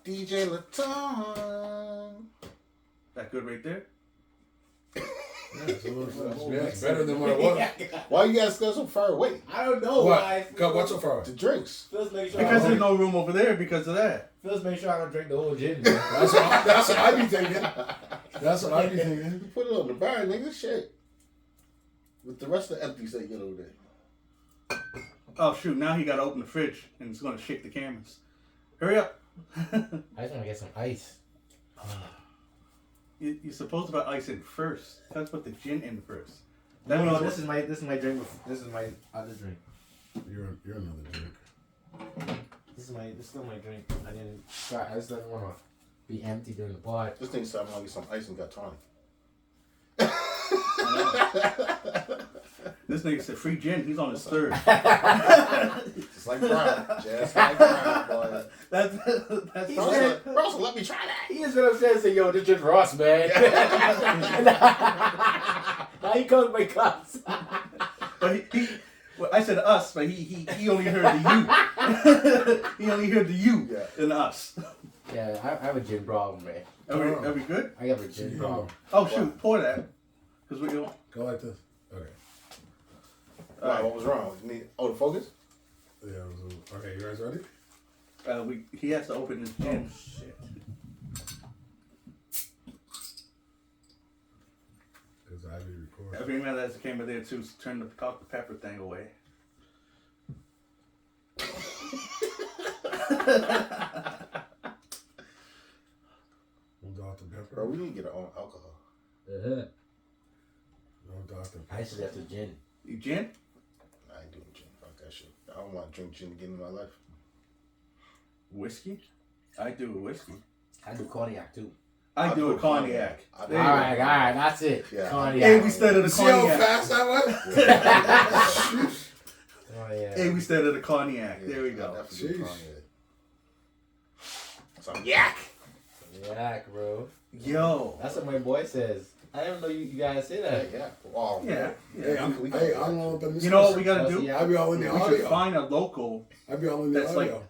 DJ Laton. That good right there? That's better than what it was. Why you guys go so far away? I don't know why. What's so far away? The drinks. Phil's make sure Because there's no room over there because of that. Phil's make sure I don't drink the whole gin. That's what I be thinking. That's what I be thinking. You put it on the bar, nigga. Shit. With the rest of the empties that you get over there. Oh, shoot. Now he got to open the fridge and it's going to shake the cameras. Hurry up. I just want to get some ice. You're supposed to put ice in first. Let's put the gin in first. No, this is my drink. This is my other drink. You're another drink. This is still my drink. I just didn't want to be empty during the pod. This thing said I'm gonna get some ice and got tonic. This nigga said free gin. He's on his third. Just like Brown. Just like Brown, boy. That's Russell, let me try that. He just went upstairs and said, yo, this just Ross, man. Now he comes my cups. But well, I said us, but he only heard the you. He only heard the you and us. Yeah, I have a gin problem, man. Are we good? I have a gin problem. Oh, shoot. Pour that. Because we go. Go like this. Okay. Right. What was wrong? The focus? Yeah. Okay, you guys ready? He has to open his gin. Oh, shit. It's IV recording. Every man that came in there to turn the Dr. Pepper thing away. Dr. Pepper. Bro, we need to get our own alcohol. Uh-huh. No Dr. Pepper. I should have to gin. You gin? I ain't doing gin. Fuck that shit. I don't want to drink gin again in my life. Whiskey? I do a whiskey. I do cognac, too. I do a cognac. All right, that's it. Yeah. Cognac. Hey, we started a See how cognac. fast that was? Oh, yeah. Hey, we started a cognac. There we go. Jeez. Some yak. Yeah, bro. Yo. That's what my boy says. I didn't know you guys say that. Yeah. Wow. Yeah. Hey, I don't know what that You know what we gotta do? I be all in the We should audio. find a local I be all in the that's audio. like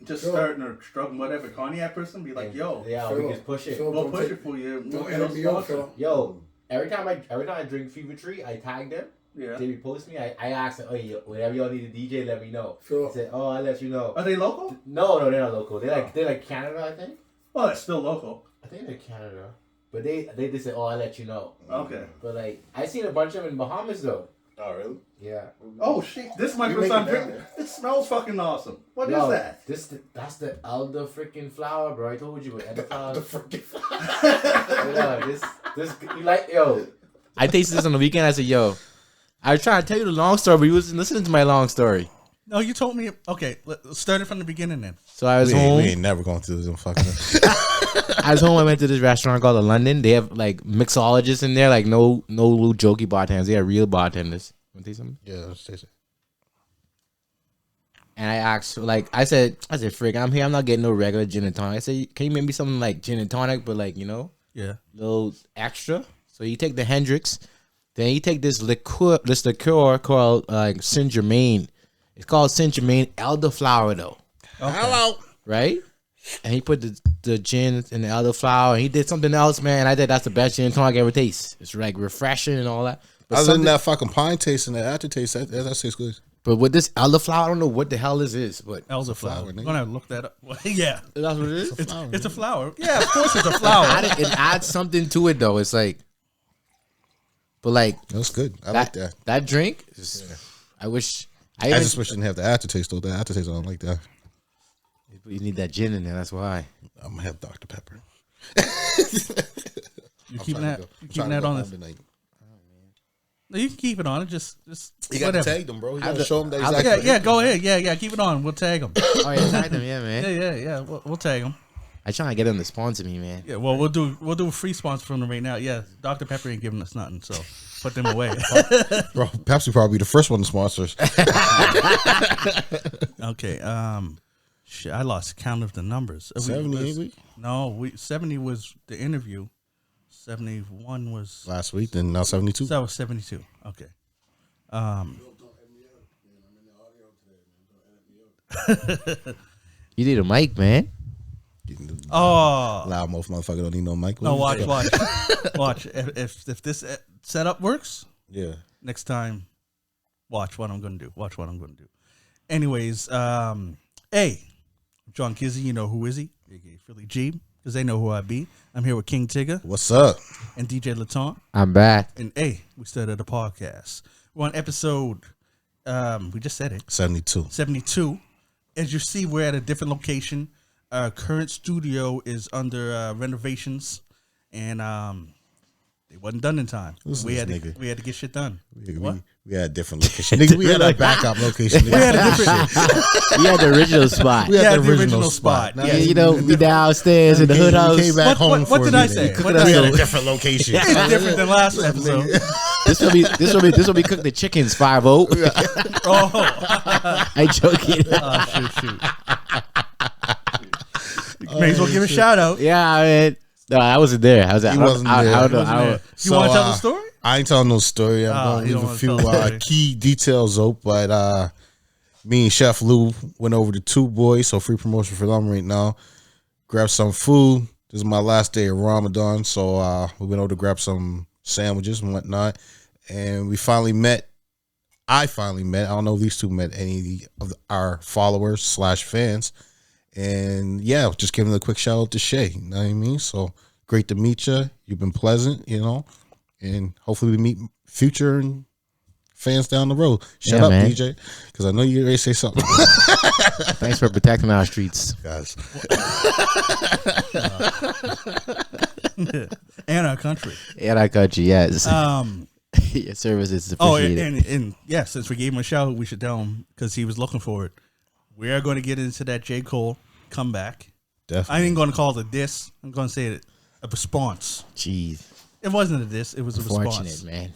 just starting or struggling, whatever cognac person. Be like, yo, Yeah, we just push it. we'll push it for you. Don't We'll edit me out, Phil. Yo, every time I drink Fever Tree, I tag them. Yeah. They repost me. I ask them, oh, yo, whenever y'all need a DJ, let me know. Phil. I said, oh, I'll let you know. Are they local? No, they're not local. They're like Canada, I think. Well, it's still local. I think they're Canada. But they just said, oh, I'll let you know. Okay. But like, I seen a bunch of them in Bahamas though. Oh, really? Yeah. Oh shit! This is my We first time make it down drinking. It smells fucking awesome. What is Yo, that? That's the elder freaking flower, bro. I told you about elder flower. The freaking Yeah, this you like yo. I tasted this on the weekend. I said, yo, I was trying to tell you the long story, but you wasn't listening to my long story. No, you told me. Okay, let's start it from the beginning then. So I was home. We ain't never going through this fucking. I was home. I went to this restaurant called the London. They have like mixologists in there, like no little jokey bartenders. They have real bartenders. Want to say something? Yeah, let's taste it. And I asked, like, I said, frig, I'm here. I'm not getting no regular gin and tonic. I said, can you make me something like gin and tonic, but like, you know, Yeah. little extra. So you take the Hendrix, then you take this liqueur called like Saint Germain. It's called Saint Germain elderflower though. Okay. Hello, right? And he put the gin in the elderflower. And he did something else, man. I think that's the best gin and tonic I ever taste. It's like refreshing and all that. But Other than that fucking pine taste and that aftertaste, that tastes good. But with this elderflower, I don't know what the hell this is, but Elderflower. nigga. I'm gonna look that up. Yeah, that's what it is. it's a flower. Yeah, of course it's a flower. It adds something to it though. It's like, but like That's good. I like that. That drink. I wish. I just wish it didn't have the aftertaste though. The aftertaste, I don't like that. You need that gin in there. That's why. I'm gonna have Dr. Pepper. You keeping that on this? No, you can keep it on it. Just You gotta tag them, bro. You gotta show them that he's yeah, yeah. Go ahead. Yeah, keep it on. We'll tag them. Oh yeah, tag them, yeah, man. Yeah. We'll tag them. I trying to get them to sponsor me, man. Yeah. Well, we'll do a free sponsor from them right now. Yeah, Dr. Pepper ain't giving us nothing, so put them away. Bro, Pepsi probably the first one to sponsor us. Okay. Shit, I lost count of the numbers. 70, ain't we? No, 70 was the interview. 71 was Last week, then now 72. that was 72. Okay. You need a mic, man. Loud mouth motherfucker don't need no mic. No, watch. If this setup works, Yeah. next time, watch what I'm gonna do. Anyways, hey, John Kizzy, you know who is he? aka Philly G, because they know who I be. I'm here with King Tigger What's up? and DJ Laton. I'm back. And hey, we started a podcast. We're on episode, we just said it, 72. 72. As you see, we're at a different location. Our current studio is under renovations, and it wasn't done in time. Listen We to had this to, nigga. we had to get shit done. We had a different location. Nigga, we had a backup location. We had a different. We had the original spot. We had Yeah, the original spot. Yeah, Yeah, you know, we downstairs in the hood house. We came back home What for did a I minute. say? Cook What it did I up. We had say? a different location. It's different than last episode. This will be cook the chickens 5-0. Oh, I joking. shoot. May as well give a shout out. Yeah, I mean, no, I wasn't there. I was. He wasn't there. I don't know. Wasn't there. You So, want to tell the story? I ain't telling no story. I'm going to you leave don't a wanna few tell the story. key details out, but me and Chef Lou went over to Two Boys, so free promotion for them right now. Grab some food. This is my last day of Ramadan, so we went over to grab some sandwiches and whatnot, and we finally met. I don't know if these two met any of our followers / fans, and yeah, just giving a quick shout out to Shay. You know what I mean? So great to meet you. You've been pleasant, you know. And hopefully we meet future fans down the road. Shut Yeah, up, man. DJ, because I know you're ready to say something. Thanks for protecting our streets. Guys, And our country. And our country, yes. Um. Your service is Oh, appreciated. and yeah, since we gave him a shout, we should tell him because he was looking for it. We are going to get into that J. Cole comeback. definitely. I ain't going to call it a diss. I'm going to say it a response. Jeez, It wasn't a diss. It was a fortunate response. man.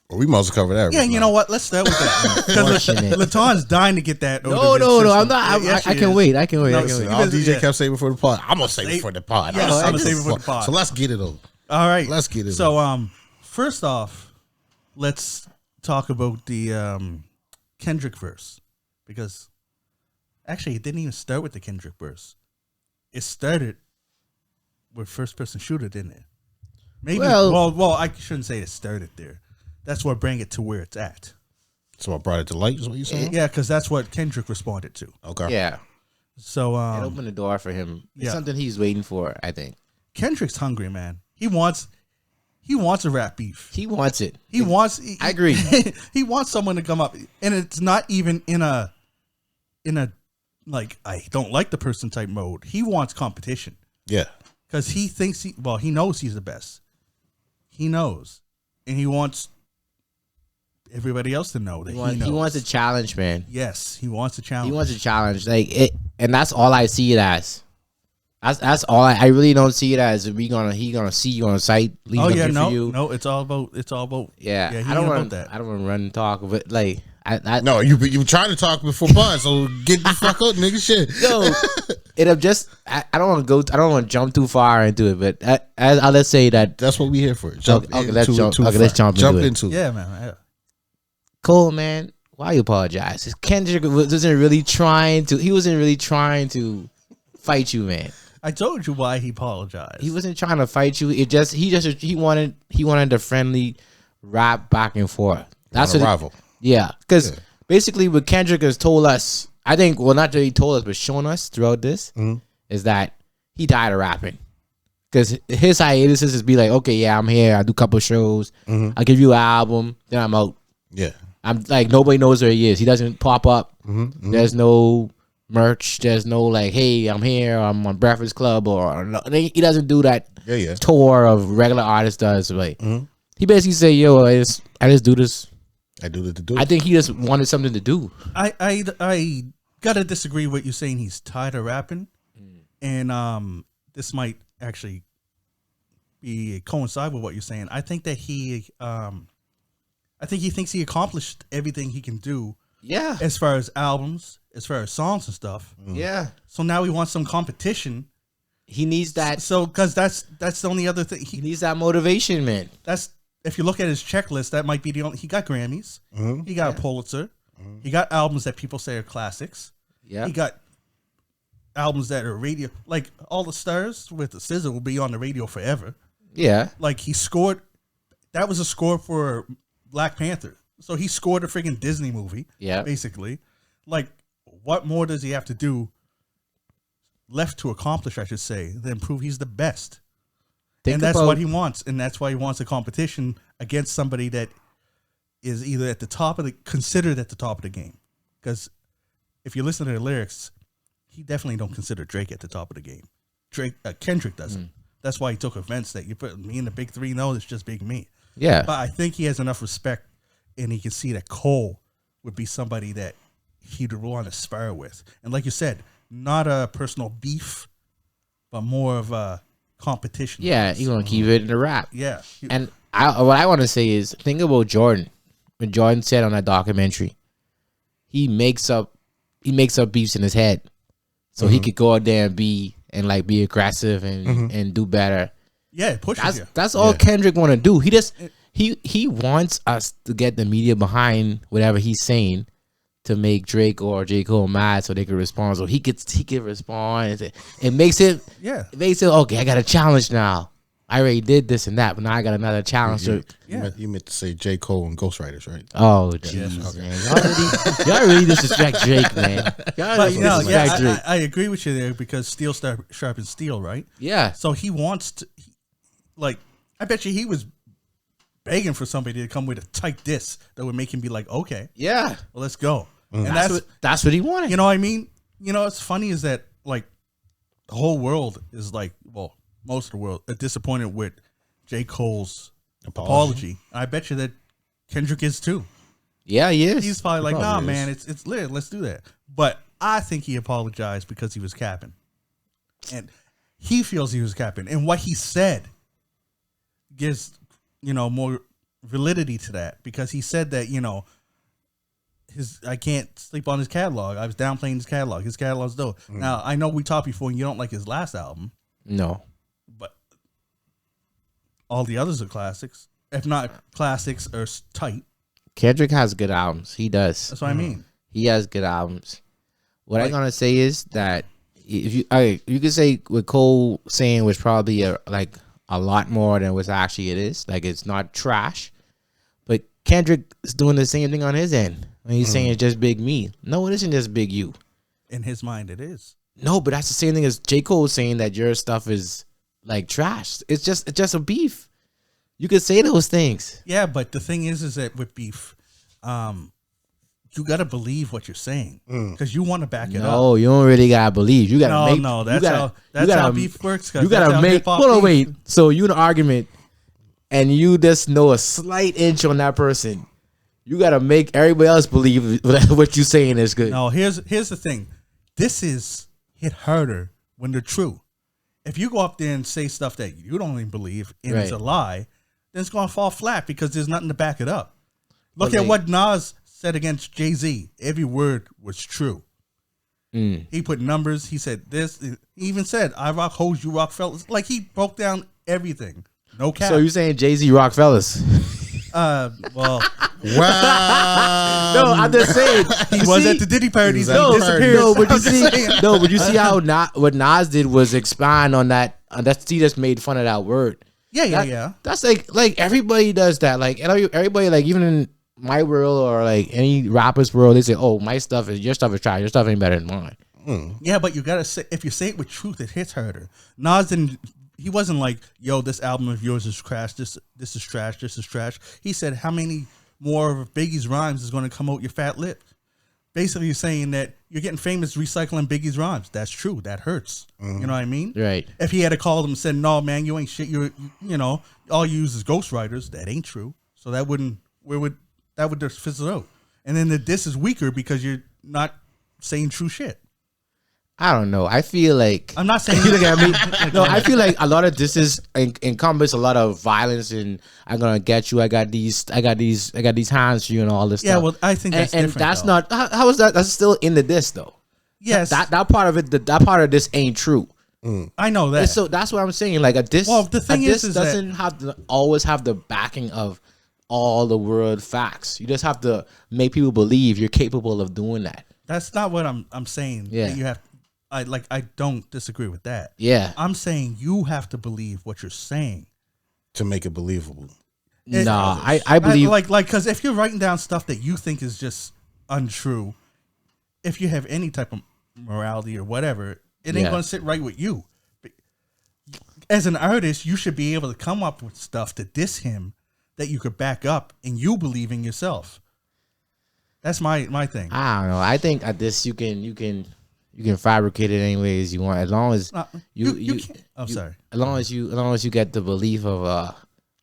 Well, we might as well cover that. Yeah, right you now. know what? Let's start with that. Because Fortunate. Laton's dying to get that. No, I'm not. Yes, I she can is. wait. I can wait. No, I can see, wait. All Because- DJ yeah. kept saying before the pod. I'm gonna save it for the pod. Yes, I'm I'ma gonna save it for the pod. So let's get it on. All right. Let's get it. So, first off, let's talk about the Kendrick verse. Because actually, it didn't even start with the Kendrick verse. It started with first person shooter, didn't it? Maybe. Well, I shouldn't say it started there. That's what bring it to where it's at. So I brought it to light. Is what you saying? Yeah, because that's what Kendrick responded to. Okay. Yeah, So, it opened the door for him. It's yeah. something he's waiting for. I think Kendrick's hungry, man. He wants a rap beef. he wants it. I agree. He wants someone to come up, and it's not even in a like I don't like the person type mode. He wants competition Yeah. because he thinks he knows he's the best. He knows, and he wants everybody else to know that he knows. He wants a challenge, man. Yes, he wants a challenge. He wants a challenge, like it, and that's all I see it as. That's all I really don't see it as. He gonna see you on site. Leave Oh him yeah, here for you. no, it's all about. Yeah, he I don't ain't want about that. I don't want to run and talk, but like I No, you trying to talk before pod, so get the fuck out, nigga. Shit. no, it'll just I don't want to go. I don't want to jump too far into it, but let's say that That's what we here for. Jump Okay, into let's it jump- too okay, let's far. jump into it. into it. Yeah, man. Yeah. Cole, man, why you apologize? Kendrick wasn't really trying to. He wasn't really trying to fight you, man. I told you why he apologized. He wasn't trying to fight you. He wanted the friendly rap back and forth. That's On a what. rival. Yeah, because basically what Kendrick has told us, I think, well, not that he told us, but shown us throughout this, is that he tired of rapping. Because his hiatus is be like, okay, yeah, I'm here. I do a couple shows. I give you an album, then I'm out. Yeah. I'm like, nobody knows where he is. He doesn't pop up. There's no merch. There's no like, hey, I'm here. I'm on Breakfast Club, or no, he doesn't do that Yeah. tour of regular artists does. Like, he basically say, yo, I just do this. I do the do. I think he just wanted something to do. I gotta disagree with you saying he's tired of rapping, and this might actually be coincide with what you're saying. I think that he thinks he accomplished everything he can do Yeah. as far as albums, as far as songs and stuff. Yeah. So now he wants some competition. He needs that. So because that's the only other thing He needs that motivation, man. that's if you look at his checklist, that might be the only. He got Grammys, he got a Pulitzer, he got albums that people say are classics. Yeah. He got albums that are radio, like All the Stars with the SZA will be on the radio forever. Yeah. Like he scored, that was a score for Black Panther. So he scored a freaking Disney movie. Yeah. Basically. Like, what more does he have to do left to accomplish, I should say, than prove he's the best? And that's what he wants. And that's why he wants a competition against somebody that is either at the top of the, considered at the top of the game. Because if you listen to the lyrics, he definitely don't consider Drake at the top of the game. Kendrick doesn't. That's why he took offense that you put me in the big three. No, it's just big me. Yeah. But I think he has enough respect, and he can see that Cole would be somebody that he'd want to spar with. And like you said, not a personal beef, but more of a competition. Yeah, you want to keep it in the rap. Yeah. And what I want to say is, think about Jordan. When Jordan said on that documentary, he makes up beefs in his head, so he could go out there and be aggressive and do better. Yeah, it pushes you. That's all Kendrick want to do. He wants us to get the media behind whatever he's saying to make Drake or J. Cole mad so they can respond. So he could respond. It makes it okay. I got a challenge now. I already did this and that, but now I got another challenge. You meant to say J. Cole and Ghostwriters, right? Oh, jeez, man. Y'all really disrespect Drake, man. I agree with you there because steel sharpens steel, right? Yeah. So he wants to, like, I bet you he was begging for somebody to come with a tight diss that would make him be like, okay, yeah, well, let's go. And that's what he wanted. You know what I mean? You know, what's funny is that, like, the whole world is like, well, most of the world are disappointed with J. Cole's apology. I bet you that Kendrick is too. Yeah, he is. He's probably like, nah, man, it's lit. Let's do that. But I think he apologized because he was capping. And he feels he was capping. And what he said gives, more validity to that. Because he said that, I can't sleep on his catalog. I was downplaying his catalog. His catalog's dope. Now, I know we talked before and you don't like his last album. No. But all the others are classics. If not classics, are tight. Kendrick has good albums. He does. That's what I mean. He has good albums. What I'm gonna say is that if you could say what Cole saying was probably a lot more than what actually it is. Like, it's not trash, but Kendrick is doing the same thing on his end when he's saying it's just big me. No, it isn't just big you. In his mind, it is. No, but that's the same thing as J. Cole saying that your stuff is like trash. It's just a beef. You could say those things. Yeah, but the thing is that with beef, you got to believe what you're saying because you want to back it up. No, you don't really gotta believe. You gotta make. No, that's how beef works. You gotta make. Hold on, wait. So you in an argument, and you just know a slight inch on that person. You gotta make everybody else believe what you saying is good. No, here's the thing. This is hit harder when they're true. If you go up there and say stuff that you don't even believe and it's a lie, then it's gonna fall flat because there's nothing to back it up. Look at what Nas said against Jay-Z. Every word was true. He put numbers. He said this. He even said, "I rock hoes, you rock fellas." Like, he broke down everything. No cap. So you saying Jay-Z rock fellas? Well, Wow. No, I'm just saying he was at the Diddy parties. No, He disappeared. But you see how what Nas did was expand on that. He just made fun of that word. Yeah. That's like everybody does that. Like, everybody, like, even in my world or like any rapper's world, they say, "Oh, your stuff is trash. Your stuff ain't better than mine." Yeah, but you gotta say, if you say it with truth, it hits harder. Nas didn't. He wasn't like, "Yo, this album of yours is trash. This is trash. This is trash." He said, "How many more of Biggie's rhymes is going to come out your fat lip?" Basically, saying that you're getting famous recycling Biggie's rhymes. That's true. That hurts. You know what I mean? Right. If he had called him and said, "No, man, you ain't shit. All you use is ghostwriters." That ain't true. So that would just fizzle out. And then the diss is weaker because you're not saying true shit. I don't know. I feel like I'm not saying you look at me. No, I feel like a lot of this is encompass a lot of violence and I'm gonna get you. I got these hands for you and all this stuff. Yeah, well, I think that's and different. That's though. not how is that? That's still in the diss though. Yes, that part of it. That part of this ain't true. I know that. And so that's what I'm saying. Like, a diss. Well, the thing is doesn't have to always have the backing of all the world facts. You just have to make people believe you're capable of doing that. That's not what I'm saying. Yeah. That you have. I don't disagree with that. Yeah. I'm saying you have to believe what you're saying. To make it believable. Nah, I believe like because if you're writing down stuff that you think is just untrue, if you have any type of morality or whatever, it ain't Yeah. gonna sit right with you. As an artist, you should be able to come up with stuff to diss him that you could back up and you believe in yourself. That's my thing. I don't know. I think at this you can fabricate it any ways you want, as long as you can't. I'm sorry. as long as you get the belief of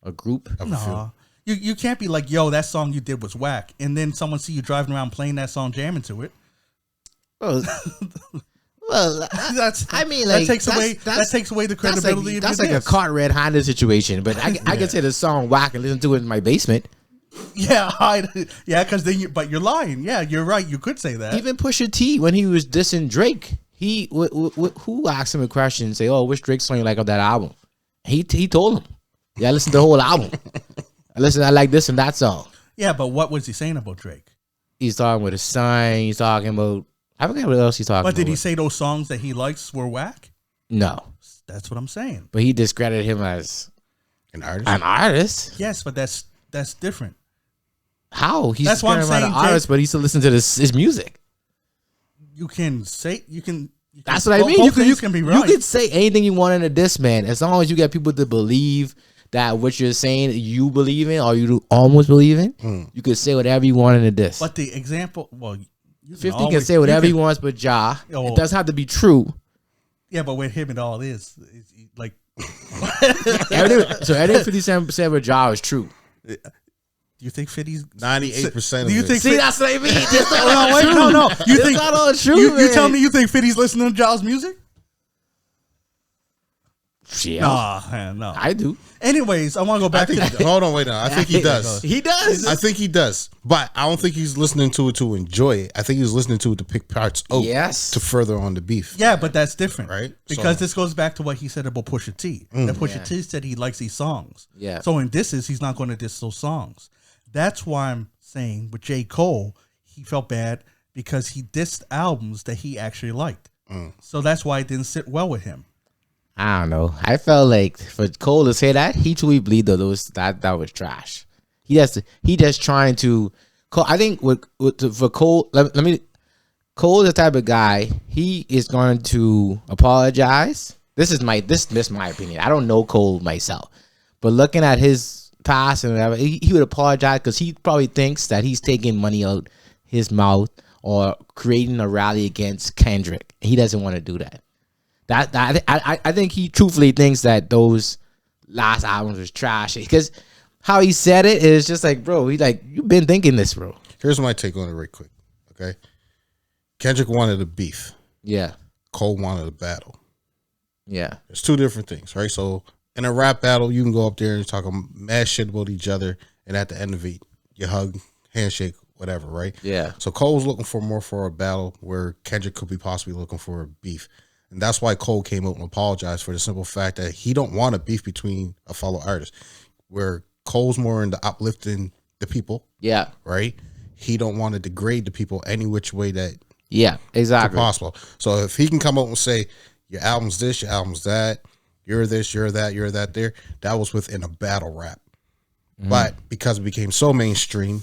a group. No, you can't be like, yo, that song you did was whack, and then someone see you driving around playing that song, jamming to it. Well, That's I mean, like, that takes away the credibility. That's like a caught red-handed situation. But I can say the song whack and listen to it in my basement. Yeah, because then you're lying. Yeah, you're right. You could say that. Even Pusha T, when he was dissing Drake, who asked him a question and say, "Oh, which Drake song you like of that album?" He told him, "Yeah, I listened to the whole album. I like this and that song." Yeah, but what was he saying about Drake? He's talking with his son. He's talking about, I forget what else he's talking about. But did he say those songs that he likes were whack? No. That's what I'm saying. But he discredited him as An artist? an artist. Yes, but that's different. How? He's That's why I'm discredited him as an saying, artist, but he still listen to his music. You can say you can. That's what I mean. Both things can be right. You could say anything you want in a diss, man, as long as you get people to believe that what you're saying you believe in or you almost believe in. You could say whatever you want in a diss. But the example, well, 50 can say whatever he wants, but Ja. Oh. It doesn't have to be true. Yeah, but with him, it all is like. Everything 50 Cent said with Ja is true. Do you think 50's 98% of Do you it. think? See, that's what I mean. It's not No, all wait, true. no. You It's think not all true, You man. tell me you think 50's listening to Jaws music? Yeah, Nah, man, no. I do. Anyways, I want to go I back think, to hold on, wait now. I think he does. He does. I think he does. But I don't think he's listening to it to enjoy it. I think he's listening to it to pick parts out Yes. to further on the beef. Yeah, but that's different, Right? Because So- this goes back to what he said about Pusha T. That Pusha T said he likes these songs. Yeah. So in disses, he's not going to diss those songs. That's why I'm saying with J. Cole, he felt bad because he dissed albums that he actually liked. So that's why it didn't sit well with him. I don't know. I felt like for Cole to say that, he truly believed that that was trash. He just trying to. I think for Cole, let me. Cole is the type of guy. He is going to apologize. This is my opinion. I don't know Cole myself, but looking at his past and whatever, he would apologize because he probably thinks that he's taking money out his mouth or creating a rally against Kendrick. He doesn't want to do that. I think he truthfully thinks that those last albums was trash because how he said it is just like, bro, he like, you've been thinking this, bro. Here's my take on it right quick. Okay. Kendrick wanted a beef. Yeah. Cole wanted a battle. Yeah. It's two different things, right? So in a rap battle, you can go up there and talk mad shit about each other, and at the end of it, you hug, handshake, whatever, right? Yeah. So Cole was looking for a battle where Kendrick could be possibly looking for a beef. And that's why Cole came out and apologized for the simple fact that he don't want a beef between a fellow artist. Where Cole's more into uplifting the people, Yeah. right? He don't want to degrade the people any which way that Yeah. Exactly. possible. So if he can come out and say, your album's this, your album's that, you're this, you're that there, that was within a battle rap. But because it became so mainstream,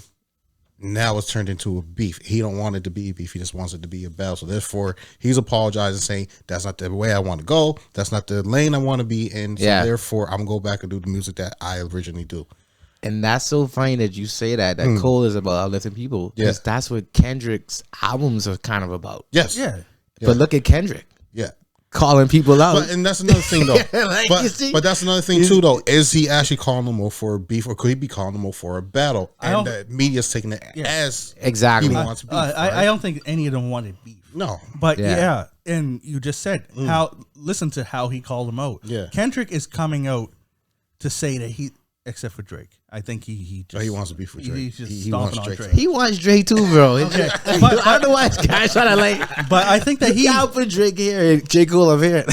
now it's turned into a beef. He don't want it to be a beef. He just wants it to be a battle. So therefore, he's apologizing, saying, that's not the way I want to go. That's not the lane I want to be in. So therefore, I'm going to go back and do the music that I originally do. And that's so funny that you say that Cole is about uplifting people. Because that's what Kendrick's albums are kind of about. Yes. Yeah. But look at Kendrick Yeah. calling people out. And that's another thing, though. Like, you see? but that's another thing, too, though. Is he actually calling them more for a beef, or could he be calling them more for a battle? And the media's taking it as Exactly. he wants beef. I don't think any of them wanted beef. No. But Yeah. yeah, and you just said listen to how he called him out. Yeah. Kendrick is coming out to say that except for Drake. I think he just He wants to beef with Drake. He's just He stomping wants on Drake. Drake. He wants Drake too, bro. Okay. I don't know why this guy's trying to like. But I think that he I'll put Drake here and J. Cole up here.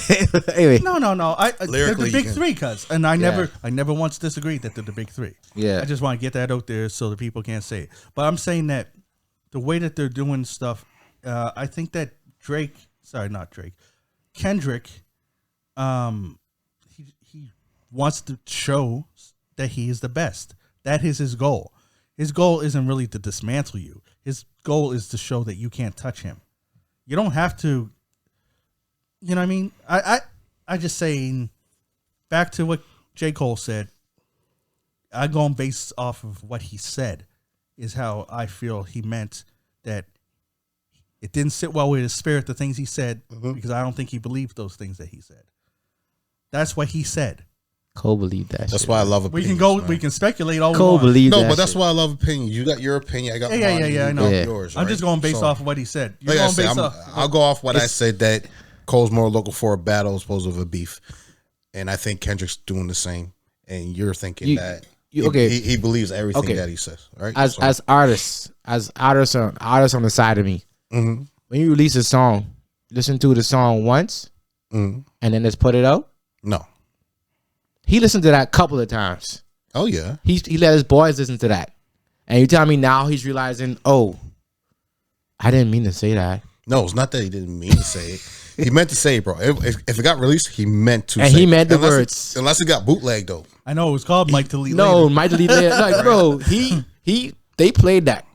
Anyway. no. They're Lyrically, the big you can- three, cuz, and I never once disagreed that they're the big three. Yeah. I just want to get that out there so the people can't say it. But I'm saying that the way that they're doing stuff, I think that Drake sorry, not Drake, Kendrick, he wants to show that he is the best. That is his goal. His goal isn't really to dismantle you. His goal is to show that you can't touch him. You don't have to. You know what I mean? I just saying. Back to what J. Cole said. I'm going based off of what he said. Is how I feel he meant that. It didn't sit well with his spirit, the things he said, because I don't think he believed those things that he said. That's what he said. Cole believed that. That's shit. why I love We opinions. can go. man. We can speculate all Cole we want. believed No, that. but that's shit. why I love opinions. You got your opinion. I got Yeah, mine. I you know. got yours. I'm just right? going based So, off of what he said. You're Like I going said, based off. I'll go off what I said that Cole's more looking for a battle as opposed to a beef, and I think Kendrick's doing the same. And you're thinking that he believes everything that he says, right? As artists on the side of me, when you release a song, listen to the song once, and then just put it out. No. He listened to that a couple of times. Oh yeah. He let his boys listen to that, and you tell me now he's realizing, oh, I didn't mean to say that. No, it's not that he didn't mean to say it. He meant to say it, bro. If it got released, he meant to. And say he it. meant the Unless words. unless it got bootleg though. I know it was called Mike Delete. No, Later. Mike Delete Later. Like, bro, they played that.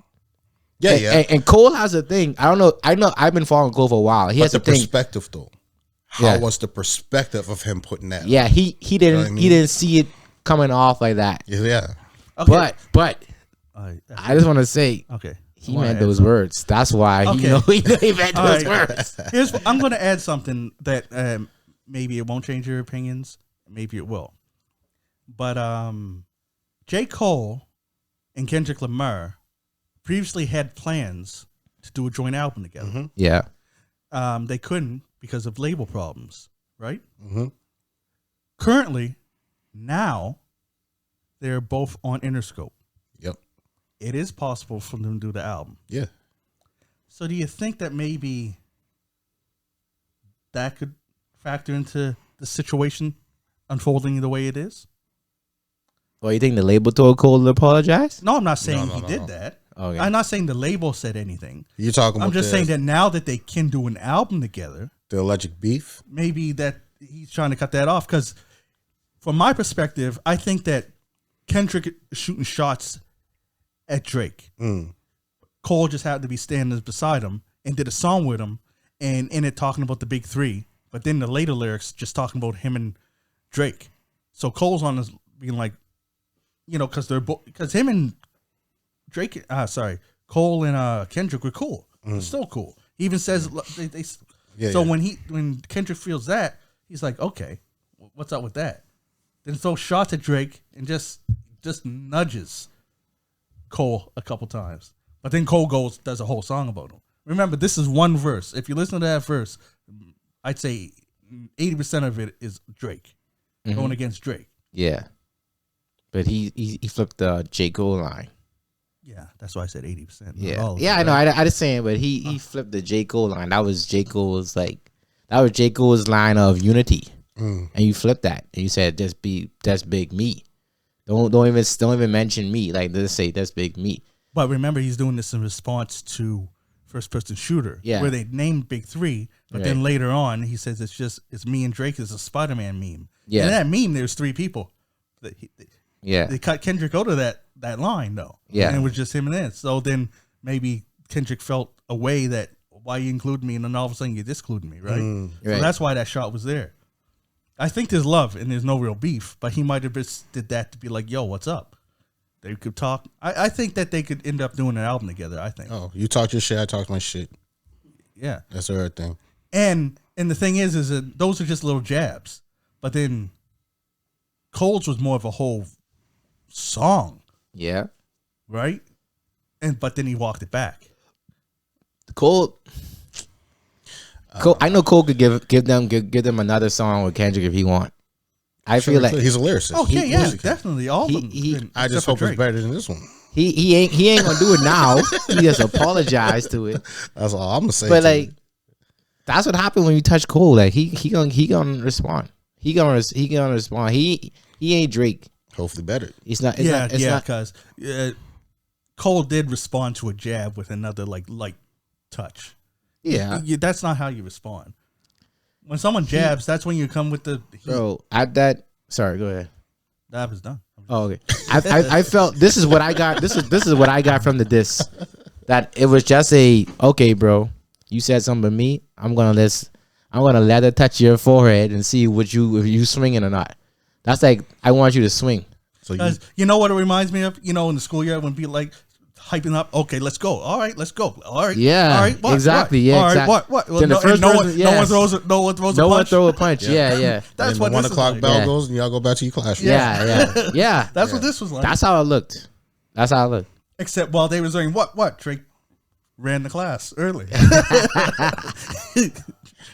Yeah, And Cole has a thing. I don't know. I've been following Cole for a while. He But has the a thing. perspective though. How was the perspective of him putting that? Yeah, he didn't what I mean? he didn't see it coming off like that. Yeah. Okay. But All right. I just want to say Okay. he meant those words. That's why he meant All those right. words. I'm going to add something that maybe it won't change your opinions. Maybe it will. But J. Cole and Kendrick Lamar previously had plans to do a joint album together. Yeah. They couldn't because of label problems, right? Mm-hmm. Currently, now, they're both on Interscope. Yep. It is possible for them to do the album. Yeah. So do you think that maybe that could factor into the situation unfolding the way it is? Well, you think the label told Cole to apologize? No, I'm not saying No, he no, did no. that. Okay. I'm not saying the label said anything. You're talking about I'm just saying that now that they can do an album together, the alleged beef. maybe that he's trying to cut that off. Because from my perspective, I think that Kendrick is shooting shots at Drake. Cole just happened to be standing beside him and did a song with him, and in it talking about the big three. But then the later lyrics just talking about him and Drake. So Cole's on this being like, you know, because him and Drake, Cole and Kendrick were cool. They're still cool. He even says when Kendrick feels that, he's like, okay, what's up with that? Then throws shots at Drake and just nudges Cole a couple times. But then Cole does a whole song about him. Remember, this is one verse. If you listen to that verse, I'd say 80% of it is Drake going against Drake. Yeah. But he flipped the J. Cole line. Yeah, that's why I said 80%. Yeah. Yeah, I know. I just saying, but he flipped the J. Cole line. That was J. Cole's line of unity. And you flipped that. And you said that's big me. Don't even mention me. Like, just say that's big me. But remember, he's doing this in response to First Person Shooter, where they named Big Three, but then later on he says it's me and Drake is a Spider-Man meme. Yeah. And in that meme, there's three people. They cut Kendrick out of that line though. Yeah. And it was just him and it. So then maybe Kendrick felt a way that why you include me, and then all of a sudden you discluded me, right? So Right. that's why that shot was there. I think there's love and there's no real beef, but he might have just did that to be like, yo, what's up? They could talk. I think that they could end up doing an album together, I think. Oh, you talk your shit, I talk my shit. Yeah. That's the right thing. And the thing is that those are just little jabs. But then Cole's was more of a whole song, Yeah. right? But then he walked it back. Cole, I know Cole could give them another song with Kendrick if he want. I feel like he's a lyricist. Oh, yeah, definitely. All of them. I just hope it's better than this one. he ain't gonna do it now. He just apologized to it. That's all I'm gonna say. But to like, you. that's what happened when you touch Cole. Like he gonna respond. He gonna respond. He ain't Drake. Hopefully better. It's not. Because Cole did respond to a jab with another like light touch. Yeah. That's not how you respond. When someone jabs, that's when you come with the heat. Bro, at that. Sorry, go ahead. That was done. Oh, okay. I felt this is what I got. This is what I got from the diss. That it was just a okay, bro. You said something to me. I'm gonna let her touch your forehead and see if you swinging or not. That's like I want you to swing. So You know what it reminds me of? You know, in the schoolyard when people like hyping up. Okay, let's go. All right, let's go. All right. Yeah. All right. What? Exactly. What? Yeah. All right. Exactly. What? Well, Then the first no person- one. yeah. No one throws. No one throws No a one punch. throw a punch. Yeah. That's and what the 1 this is o'clock like. bell Yeah. goes and y'all go back to your classroom. Yeah. That's what this was like. That's how it looked. That's how it looked. Except while they were saying what? Drake ran the class early.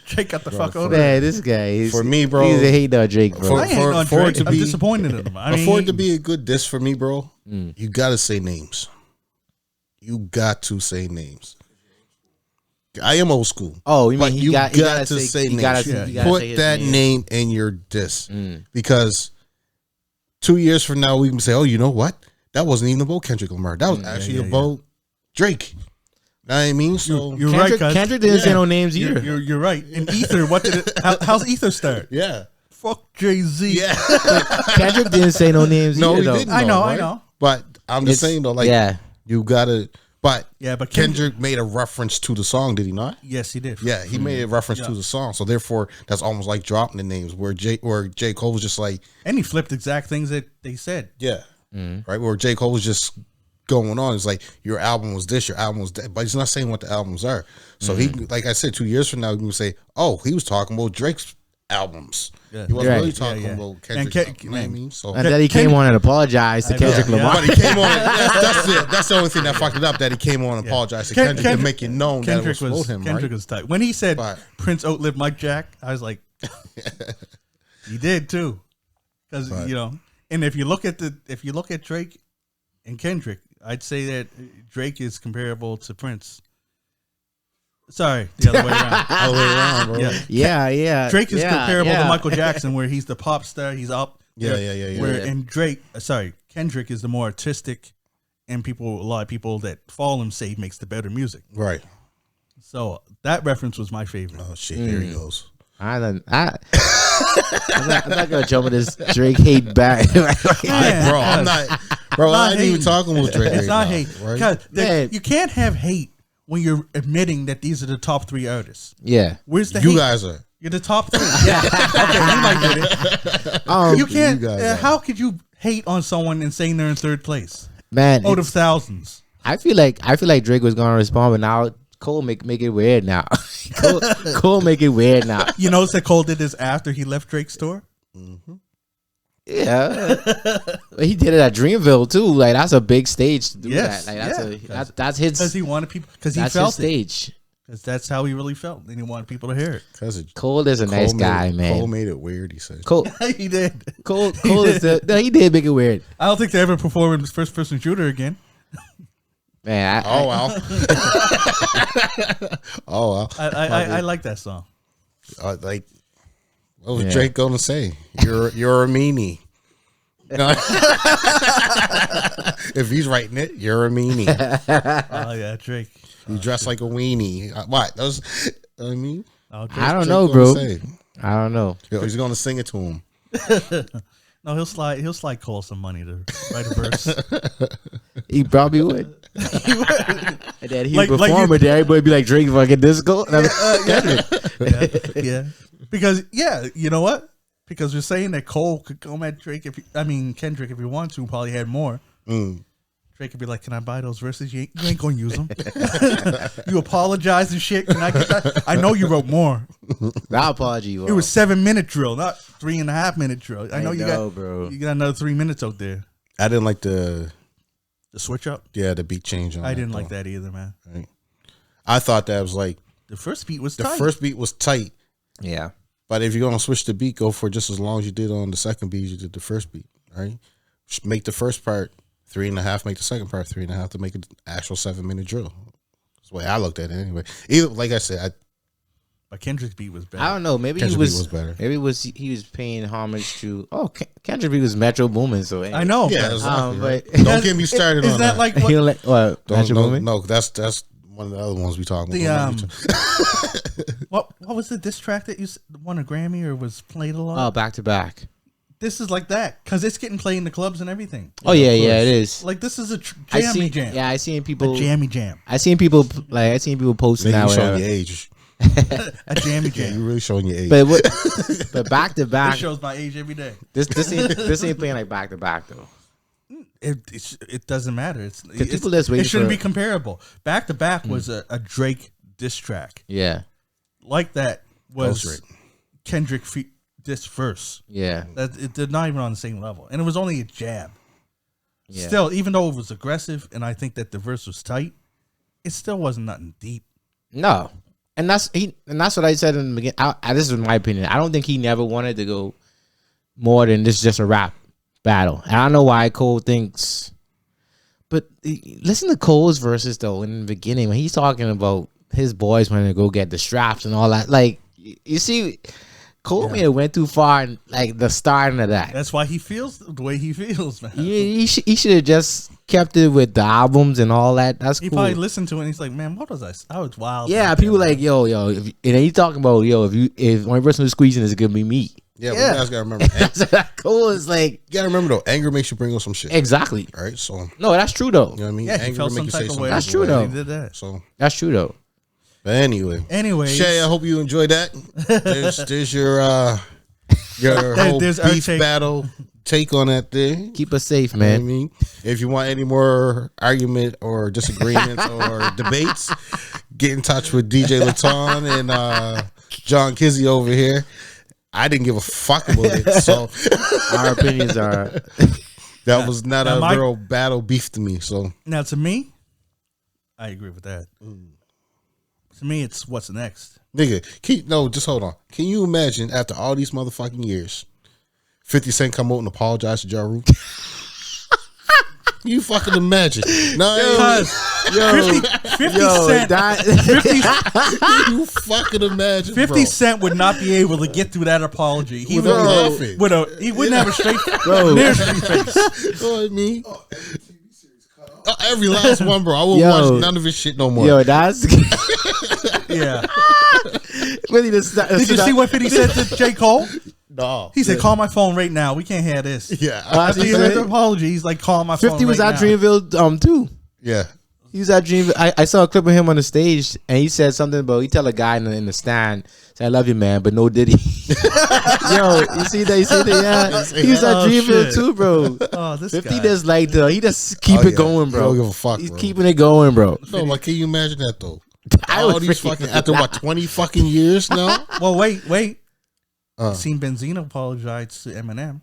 Drake got the fuck over. Man, this guy. For me, bro, he's a hater, Drake, bro. For- I ain't on for it Drake. to I'm be- disappointed in him. I mean, For it to be a good diss for me, bro, you gotta say names. You got to say names. I am old school. Oh, you but mean you got got to say names. Put that name in your diss because 2 years from now we can say, oh, you know what? That wasn't even about Kendrick Lamar. That was actually about Drake. Know what I mean? So you're right, cuz. Kendrick didn't say no names either. You're right. And Ether, what did it? How's Ether start? yeah, Fuck Jay-Z. yeah. Kendrick didn't say no names No, either, he though. didn't. I know. right? But I'm just saying though, like, yeah. you gotta. But Yeah, but Kendrick made a reference to the song, did he not? Yes, he did. Yeah, he made a reference to the song, so therefore that's almost like dropping the names. Where J Cole was just like, And he flipped exact things that they said. yeah, right. Where J Cole was just going on, it's like your album was this, your album was that, but he's not saying what the albums are. So he, like I said, 2 years from now, you can say, oh, he was talking about Drake's albums. Yeah. He wasn't Right. really talking Yeah. about And Kendrick's album, you know what I mean? So. And then he came on and apologized to Kendrick yeah. Lamar. But he came on. That's the only thing that fucked it up. That he came on and apologized to Kendrick to make it known that it was about him. Kendrick Right? was tight. When he said But- Prince outlived Mike Jack, I was like, he did too, because you know. And if you look at Drake and Kendrick, I'd say that Drake is comparable to Prince. Sorry, the other way around. All the way around, bro. Yeah. Yeah. Drake is yeah, comparable yeah. to Michael Jackson, where he's the pop star, he's up. Yeah, there, yeah. Where and Kendrick is the more artistic, and a lot of people that follow him say makes the better music. Right. So that reference was my favorite. Oh shit! Here he goes. I'm not gonna jump in this Drake hate back. Bro, I'm not. Bro, I ain't even talking with Drake. It's not hate. right? God, Man. you can't have hate when you're admitting that these are the top three artists. Yeah. Where's the You hate? guys are. You're the top three. Yeah. Okay, you might get it. You can't. You guys are. How could you hate on someone and saying they're in third place Man, out of thousands? I feel like Drake was gonna respond, but now Cole make it weird now. Cole make it weird now. You notice that Cole did this after he left Drake's tour? Yeah, he did it at Dreamville too. Like that's a big stage to do Yes, that. Like Because that's his. he wanted people. Because he That's felt his stage. Because that's how he really felt, and he wanted people to hear Cole is a nice guy, man. Cole made it weird. He said. Cole it. He did. is he did make it weird. I don't think they ever perform in first-person shooter again. Man, Oh well. Oh well. I like that song. Like, what was Drake gonna say? You're a meanie. No. If he's writing it, you're a meanie. Oh yeah, Drake. You dress like a weenie. What? Those. I mean, Oh, Drake. I don't Drake know, gonna bro. say? I don't know. He's gonna sing it to him. No, he'll slide Cole some money to write a verse. He probably would. And then he Like- would like perform you- it. Everybody be like Drake fucking disco. And I'm like, yeah. Because you know what? Because we're saying that Cole could come at Drake Kendrick if he wanted to, probably had more. Drake could be like, "Can I buy those verses? You ain't gonna use them. You apologize and shit. Can I get that? I know you wrote more. That apology. It was 7-minute drill, not 3.5-minute drill. I know you got, bro. you got another 3 minutes out there. I didn't like the switch up. the beat change on. I didn't like though. that either, man. Right. I thought that was like The first beat was the tight. first beat was tight, Yeah. but if you're gonna switch the beat, go for just as long as you did on the second beat, you did the first beat, right? Just make the first part 3.5, make the second part 3.5 to make an actual 7-minute drill. That's the way I looked at it anyway. Either like I said, But Kendrick's beat was better. I don't know. Maybe Kendrick he was, beat was better. Maybe he was paying homage to. Oh, Kendrick beat was Metro Boomin. So I know. yeah, but exactly, right? but Don't get me started is on that. Like he what? like what? Don't, Metro no, Boomin. no, that's One of the other ones we talking The about. what was the diss track that won a Grammy or was played a lot? Oh, back to back. This is like that because it's getting played in the clubs and everything. Oh yeah, it is. Like this is a I jammy seen, jam. yeah, I seen people. A jammy jam. I seen people posting Nigga, that. you showing whatever. your age. A jammy Yeah, jam. you really showing your age. But back to This back. shows my age every day. This ain't playing like back to back though. It doesn't matter. people just waiting it shouldn't for- be comparable. Back to back was a Drake diss track. Yeah, Like that was Drake. Kendrick diss verse. yeah, They're not even on the same level, and it was only a jab. yeah. Still, even though it was aggressive, and I think that the verse was tight, it still wasn't nothing deep. No, and that's what I said in the beginning. This is my opinion. I don't think he never wanted to go more than this just a rap battle. And I don't know why Cole thinks, but listen to Cole's verses though in the beginning when he's talking about his boys wanting to go get the straps and all that. Like you see, Cole may have went too far in like the starting of that. That's why he feels the way he feels, man. He should have just kept it with the albums and all that. That's He cool. probably listened to it and he's like, man, what was I was wild. Yeah, back people then, like yo, and then he's talking about if one person was squeezing, it's gonna be me. Yeah, but Yeah. you guys gotta remember. That's what Cole is like. You gotta remember though, anger makes you bring on some shit. Exactly. Right? So you No, that's true though. know what I mean? Yeah, he anger felt will some make you say type of something. way. That's true, though. He did that. So That's true though. but anyway. Anyways, Shay, I hope you enjoyed that. There's your whole there's our beef take. battle take on that thing. Keep us safe, You know what I man. mean, if you want any more argument or disagreements or debates, get in touch with DJ Laton and John Kizzy over here. I didn't give a fuck about it, so Our opinions are. that was not now a my- real battle beef to me. So now to me, I agree with that. To me, it's what's next. nigga, just hold on. Can you imagine after all these motherfucking years, 50 Cent come out and apologize to Ja Rule? You fucking imagine. No, Because 50 Cent, you fucking imagine. 50 bro. Cent would not be able to get through that apology. He Without would laughing. he wouldn't have a straight Bro. near straight face. You know what I mean? Every last one, bro. I won't Yo. watch none of his shit no more. Yo, that's Yeah. really the. Did you see what 50 said to J. Cole? No. He said, "Call my phone right now. We can't have this." Yeah. After he heard the apology, he's like, "Call my phone." 50 was right at now. Dreamville too. Yeah. He was at Dreamville. I saw a clip of him on the stage, and he said something about he tell a guy in the stand, "Say I love you, man, but no Diddy." Yo, you see that? Yeah, he was at Oh, Dreamville shit. too, bro. Oh, this 50 guy. just like he just keep Oh, it yeah. going, He bro. don't give a fuck, He's bro. keeping it going, bro. No, like, can you imagine that though? I All would these freaking- fucking after what 20 fucking years now? Well, wait. Uh. Seen Benzino apologize to Eminem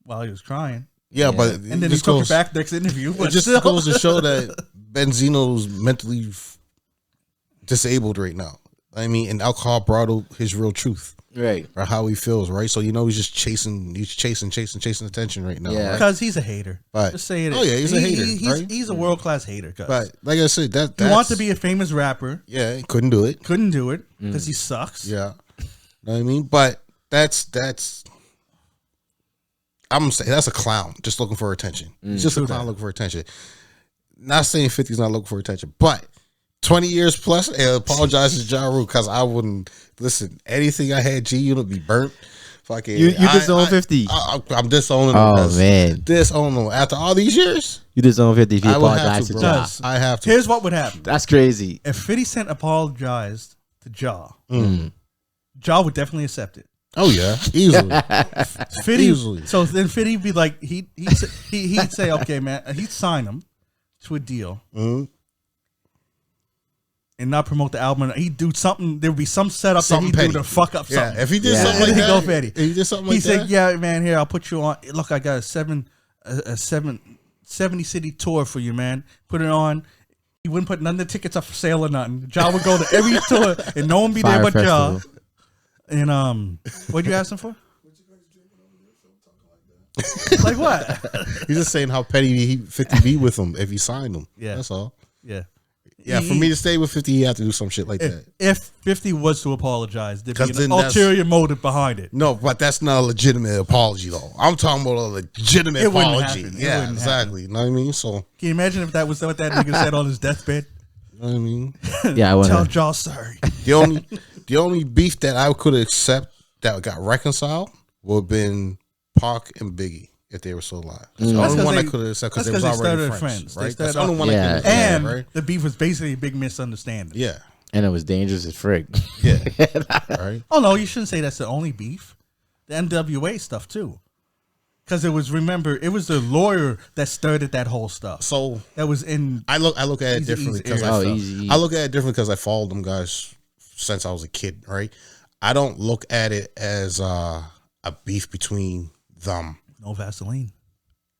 while he was crying, Yeah, but and then he just took goes, it back next interview. it But just still. goes to show that Benzino's mentally disabled right now. I mean, and alcohol brought out his real truth Right. or how he feels, right? So he's just chasing attention right now. Yeah. Right? because he's a hater. But- Just say it. Oh, yeah, he's a hater, right? He's a world class hater. Cause But like I said, he wants to be a famous rapper. Yeah, he couldn't do it. Couldn't do it because he sucks. Yeah. Know what I mean? But that's I'm gonna say that's a clown just looking for attention. He's just a clown looking for attention. Not saying 50's not looking for attention, but 20 years plus and apologizes to Ja Rule because I wouldn't listen. Anything I had G Unit be burnt. Fucking You disown 50. I'm disowning him. Oh guys. man, Disowning him. After all these years, you disown 50 if you I would have apologize to, to bro. Ja. I have to. Here's what would happen: That's crazy. if 50 Cent apologized to Ja would definitely accept it. Oh yeah, easily. 50, Easily. so then 50 be like he'd say, okay, man, he'd sign him to a deal Mhm. and not promote the album. He'd do something. There would be some setup Something that he'd petty. do to fuck up Yeah, something. if he did Yeah. something like He'd go that, petty. if he did something He like said, that, "Yeah, man, here I'll put you on. Look, I got a 70 city tour for you, man. Put it on." He wouldn't put none of the tickets up for sale or nothing. Ja would go to every tour and no one be there Fire but Ja. festival. And what'd you ask him for? Like what? he's just saying how petty 50 be with him if he signed him. Yeah. That's all. Yeah. Yeah, for me to stay with 50, you have to do some shit like that. If 50 was to apologize, there'd 'Cause be then an that's- ulterior motive behind it. No, but that's not a legitimate apology, though. I'm talking about a legitimate It wouldn't apology. happen. It Yeah, wouldn't exactly. You know what I mean? So, Can you imagine if that was what that nigga said on his deathbed? You know what I mean? Yeah, I Tell want to. Jaw sorry. The only beef that I could accept that got reconciled would have been Pac and Biggie if they were still alive. That's the That's only 'cause one I they- could have accepted because that's they 'cause was they already started friends, friends. They right? That's the started only one I Yeah. can And understand, right? the beef was basically a big misunderstanding. Yeah, And it was dangerous as frig. yeah, right. Oh no, you shouldn't say that's the only beef. The NWA stuff too, because it was the lawyer that started that whole stuff. So That was in. I look at it Easy, differently easy because era. Oh, stuff. easy. I look at it differently because I followed them guys since I was a kid, right? I don't look at it as a beef between them. No Vaseline.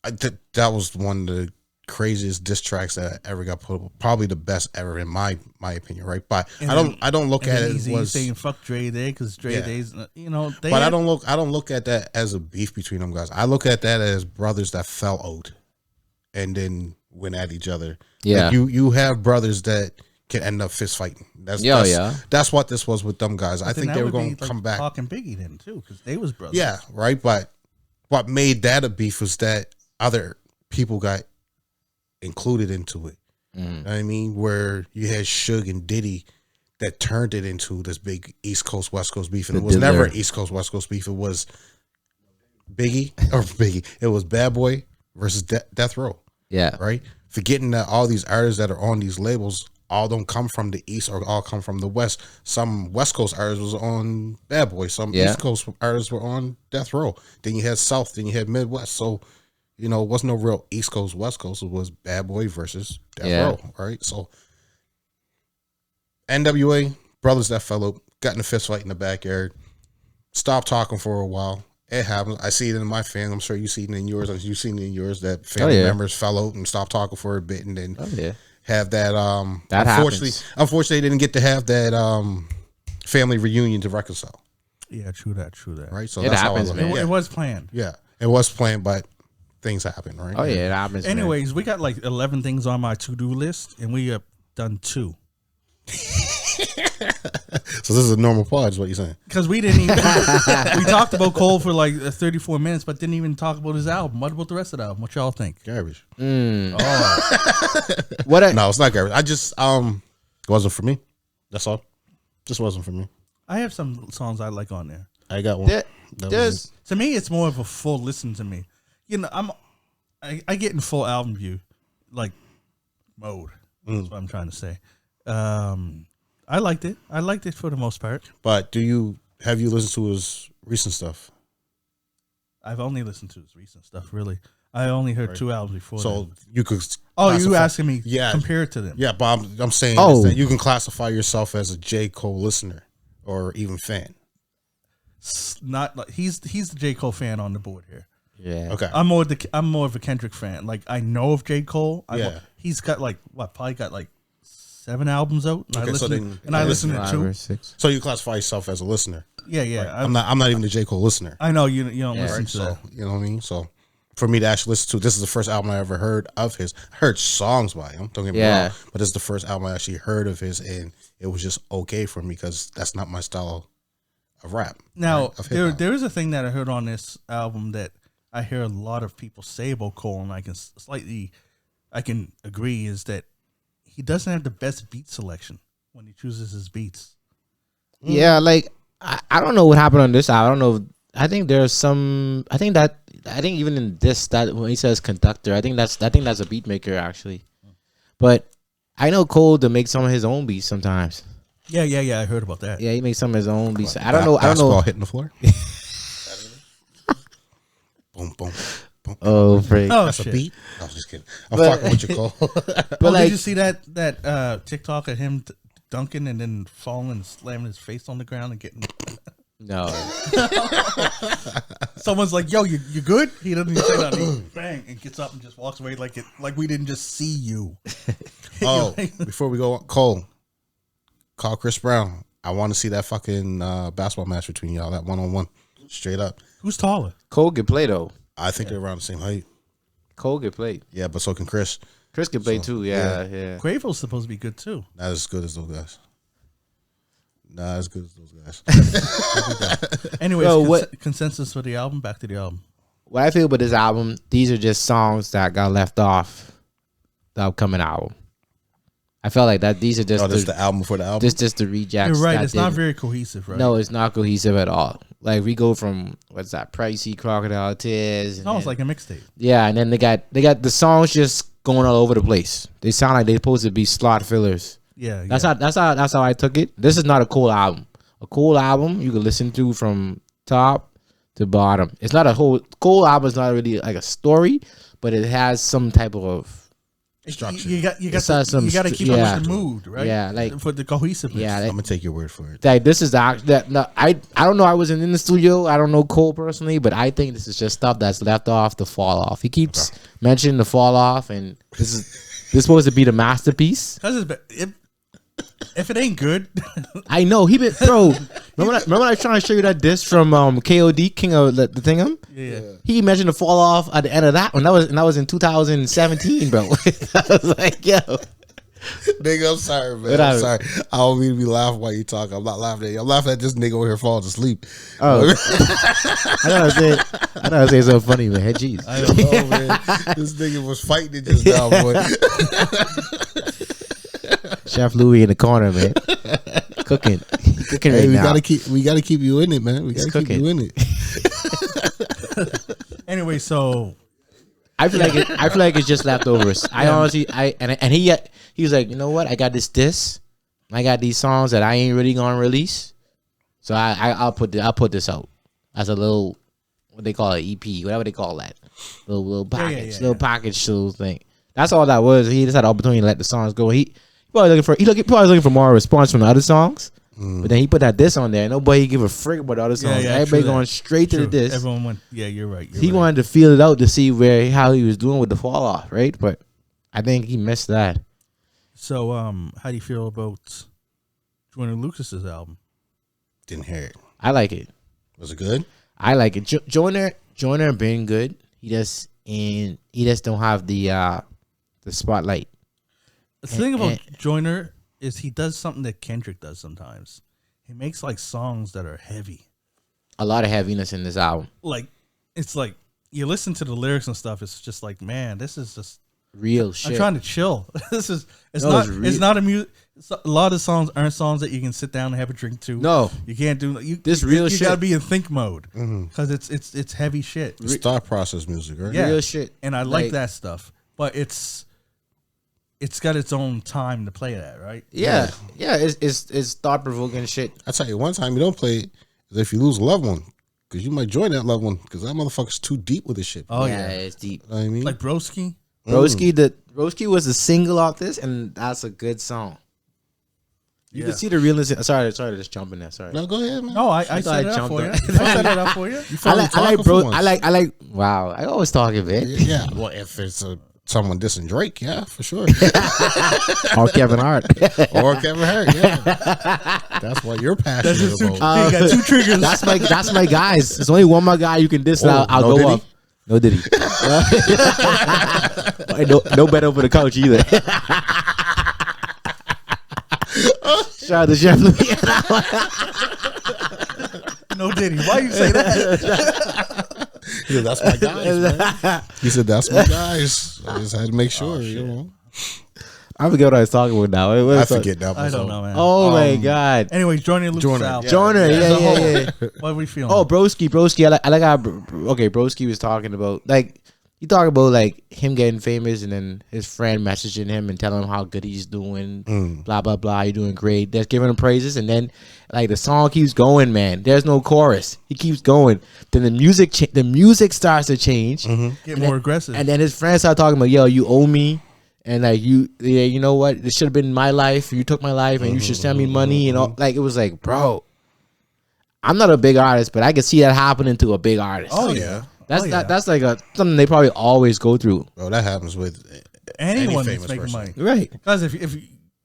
That was one of the craziest diss tracks that ever got put up. Probably the best ever in my opinion, right? But And I don't look at it Easy was saying fuck Dre Day because Dre Yeah. Day's they but had, I don't look at that as a beef between them guys. I look at that as brothers that fell out and then went at each other. Yeah. Like you have brothers that can end up fist fighting. That's what this was with them guys. I then think that they were would going be to come back. Pac and Biggie then too because they was brothers. Yeah, right. But what made that a beef was that other people got included into it. You know what I mean? Where you had Suge and Diddy that turned it into this big East Coast West Coast beef, and The it was Diddler. never an East Coast West Coast beef. It was Biggie. It was Bad Boy versus Death Row. Yeah. Right. Forgetting that all these artists that are on these labels all don't come from the East or all come from the West. Some West Coast artists was on Bad Boy. Some Yeah. East Coast artists were on Death Row. Then you had South. Then you had Midwest. So, it wasn't no real East Coast, West Coast. It was Bad Boy versus Death Row. Right. So, NWA, brothers that fell out, got in a fist fight in the backyard, stopped talking for a while. It happens. I see it in my fans. I'm sure you see it in yours. You've seen it in yours that family members fell out and stopped talking for a bit and then have that That unfortunately they didn't get to have that family reunion to reconcile. Yeah, true that. Right? So It that's happens, how I man. look at It was planned. Yeah. It was planned, but things happen, right? Oh yeah, it happens. man. Anyways, we got like 11 things on my to-do list, and we have done 2. So this is a normal pod, is what you're saying. Because we didn't even we talked about Cole for like 34 minutes, but didn't even talk about his album. What about the rest of the album? What y'all think? Garbage. What? No, it's not garbage. I just it wasn't for me. That's all. Just wasn't for me. I have some songs I like on there. I got one. There- That was there's To me, it's more of a full listen to me. I get in full album view like mode. That's what I'm trying to say. I liked it. I liked it for the most part. But have you listened to his recent stuff? I've only listened to his recent stuff. Really, I only heard 2 albums before. So then. you could. Oh, you classify- asking me? Yeah. Compare it to them. Yeah, but I'm saying Oh. is that you can classify yourself as a J. Cole listener or even fan. Not like he's the J. Cole fan on the board here. yeah. Okay. I'm more of a Kendrick fan. Like I know of J. Cole. Yeah. He's got probably got like 7 albums out. And Okay, so I then- listen to 5 2. or 6. So you classify yourself as a listener. Yeah. I'm not even a J. Cole listener. I know you don't listen Right? to So that. you know what I mean? So for me to actually listen to, this is the first album I ever heard of his. I heard songs by him, don't get me Yeah. wrong, but this is the first album I actually heard of his, and it was just okay for me because that's not my style of rap. Now right? Of hip-hop. there is a thing that I heard on this album that I hear a lot of people say about Cole, and I can agree, is that he doesn't have the best beat selection when he chooses his beats. Yeah, like I don't know what happened on this. I don't know. I think there's some. I think even in this, that when he says conductor, I think that's a beat maker actually. But I know Cole to make some of his own beats sometimes. Yeah. I heard about that. Yeah, he makes some of his own beats. I don't know. Basketball hitting the floor. Boom, boom, boom. Oh, freak. Oh, That's shit. a beat. I was just kidding. I'm But- fucking with you, Cole. But Did like, you see that TikTok of him dunking and then falling and slamming his face on the ground and getting? no. Someone's like, "Yo, you good?" He doesn't even say nothing. He bang and gets up and just walks away like we didn't just see you. Oh, before we go on, Cole, call Chris Brown. I want to see that fucking basketball match between y'all, that 1-on-1. Straight up. Who's taller? Cole can play though. I think they're around the same height. Cole can play. Yeah, but so can Chris. Chris can play So, too. Yeah. Quavo's supposed to be good too. Not as good as those guys. Not as good as those guys. Anyways, Yo, what- consensus for the album? Back to the album. What I feel about this album, these are just songs that got left off the upcoming album. I felt like that these are just this is the album for the album. just the rejects. You're right. that It's not did- very cohesive, right? No, it's not cohesive at all. Like we go from what's that? Pricey, Crocodile Tears. It's almost like a mixtape. yeah, and then they got the songs just going all over the place. They sound like they're supposed to be slot fillers. Yeah, That's how I took it. This is not a cool album. A cool album you can listen to from top to bottom. It's not a whole cool album. Is not really like a story, but it has some type of Structure. You got It's got some you got to stru- keep yeah. up with the mood, right? Yeah, like- for the cohesiveness. yeah. I'm gonna take your word for it. Like this is I don't know. I wasn't in the studio. I don't know Cole personally, but I think this is just stuff that's left off the fall off. He keeps mentioning the fall off, and this is supposed to be the masterpiece. Because if it ain't good, I know he been bro. Remember when I was trying to show you that disc from KOD King of the Thingum? yeah. He mentioned the fall off at the end of that one. That was in 2017, bro. I was like, yo. Nigga, I'm sorry, man. Whatever. I'm sorry. I don't mean to be laughing while you talk. I'm not laughing at you. I'm laughing at this nigga over here falling asleep. Oh, I thought I was saying something funny, man. Jeez. I don't know, man. This nigga was fighting it just now, boy. Chef Louis in the corner, man, cooking Hey, right we now. gotta keep you in it, man. We He's gotta keep cooking. you in it. Anyway, so I feel like it's just leftovers. I honestly, he was like, you know what? I got this. I got these songs that I ain't really gonna release. So I'll put this out as a little, what they call it, EP, whatever they call that, little package, little package little thing. That's all that was. He just had the opportunity to let the songs go. He probably looking for more response from the other songs. But then he put that disc on there. Nobody give a frick about the other songs. Everybody going straight to the disc. Everyone went. Yeah, you're right. He wanted to feel it out to see how he was doing with the fall off, right? But I think he missed that. So, how do you feel about Joyner Lucas's album? Didn't hear it. I like it. Was it good? I like it. Joyner been good. He just don't have the spotlight. The thing about Joyner is he does something that Kendrick does sometimes. He makes like songs that are heavy. A lot of heaviness in this album. Like it's like you listen to the lyrics and stuff. It's just like, man, this is just Real shit. I'm trying to chill. It's No, not a music. A lot of the songs aren't songs that you can sit down and have a drink to. No. you can't do. This real you shit. gotta be in think mode because it's heavy shit. It's thought process music, right? Yeah. Real shit. And I like that stuff, but it's got its own time to play that, right? Yeah. It's thought provoking shit. I tell you, one time you don't play it is if you lose a loved one, because you might join that loved one because that motherfucker's too deep with this shit. Oh yeah, yeah, it's deep. You know what I mean, like Broski. Broski was a single off this, and that's a good song. You Yeah. can see the realness. Sorry to just jump in there. Sorry. no, go ahead, man. No, I thought set I it up jumped for you. up. I set it up for you. You finally talking for once. I like. Wow, I always talking, man. Yeah, well, if it's someone dissing Drake, yeah, for sure. Or Kevin Hart. Or Kevin Hart, yeah. That's what you're passionate about. You got two triggers. That's my guys. There's only one more guy you can diss. Oh, I'll no go Diddy? off. No Diddy. no bet over the couch either. Shout out to Chef Louis. No Diddy. Why you say that? He said, that's my guys, man. He said, that's my guys. I just had to make sure, you know. I forget what I was talking about now. I forget that. I don't know, man. Oh my god. Anyways, Joyner Lucas Joyner, album. Joyner, yeah. What are we feeling? Oh, Broski. I like how Broski was talking about he talked about like him getting famous and then his friend messaging him and telling him how good he's doing, blah blah blah. You're doing great. That's giving him praises, and then like the song keeps going, man. There's no chorus. He keeps going. Then the music starts to change, get more aggressive. and then his friends start talking about, yo, you owe me. And like you know what? This should have been my life. You took my life, and you should send me money. And all. Like it was like, bro, I'm not a big artist, but I could see that happening to a big artist. Oh yeah. That's like something they probably always go through. Bro, that happens with Anyone any that's famous making person. money. Right. Because if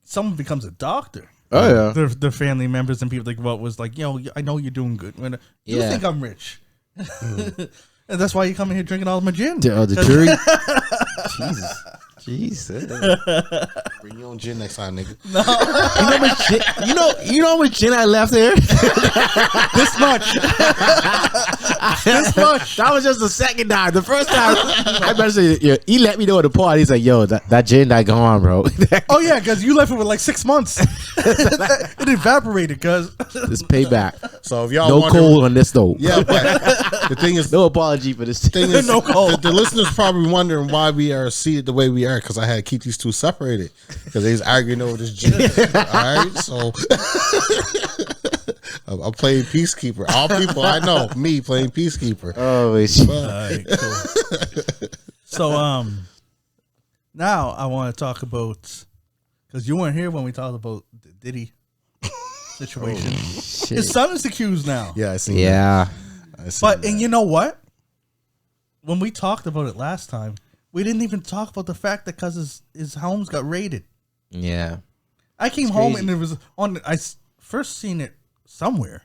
someone becomes a doctor, Oh yeah. their family members and people think about was like, yo, I know you're doing good. You Yeah. think I'm rich, and that's why you come in here drinking all my gin. The jury. Jesus. Bring your own gin next time, nigga. You know how much gin I left there? This much. This much. That was just the second time. The first time, I mentioned he let me know at the party. He's like, "Yo, that gin that go on, bro." Oh yeah, because you left it with like 6 months. It evaporated, cuz. It's payback. So if y'all No wondering- cold on this though. yeah, but the thing is, No apology for this. thing is, No call. the listeners probably wondering why we are seated the way we are because I had to keep these two separated because they was arguing over this gin. All right, so I'm playing peacekeeper. All people I know, me playing peacekeeper. Oh shit. All right, cool. So now I want to talk about, because you weren't here when we talked about the Diddy situation. His son is accused now. Yeah, I seen. Yeah. that. I seen But that. and you know what? When we talked about it last time, we didn't even talk about the fact that because his homes got raided. Yeah. I came home crazy. and it was on. First seen it somewhere,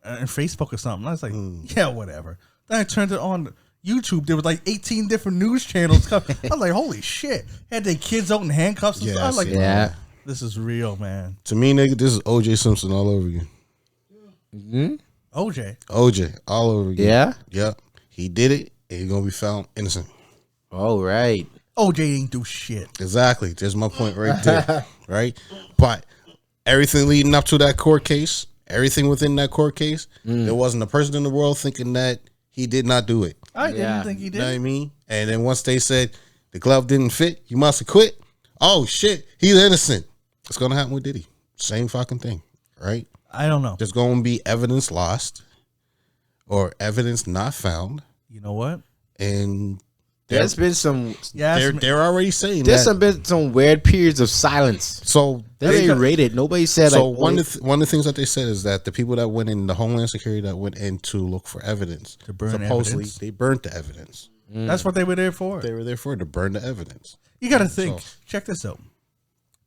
on Facebook or something. I was like, yeah, whatever. Then I turned it on YouTube. There was like 18 different news channels. I was like, holy shit! Had their kids out in handcuffs and Yeah, stuff. I was like, Yeah. this is real, man. To me, nigga, this is OJ Simpson all over again. OJ. OJ all over again. Yeah. Yep. He did it, and he's gonna be found innocent. All right. OJ ain't do shit. Exactly. There's my point right there. Right? But everything leading up to that court case, everything within that court case, there wasn't a person in the world thinking that he did not do it. I Yeah. didn't think he You know what I did. mean? And then once they said the glove didn't fit, you must have quit. Oh shit, he's innocent. It's gonna happen with Diddy. Same fucking thing. Right? I don't know. There's gonna be evidence lost or evidence not found. You know what? And There's been some. Yeah, they're already saying There's that. been some weird periods of silence. So They rated. Nobody said So like. one of the things that they said is that the people that went in, the Homeland Security that went in to look for evidence, To burn supposedly evidence? they burnt the evidence. that's what they were there for. They were there for to burn the evidence. You got to think. Check this out.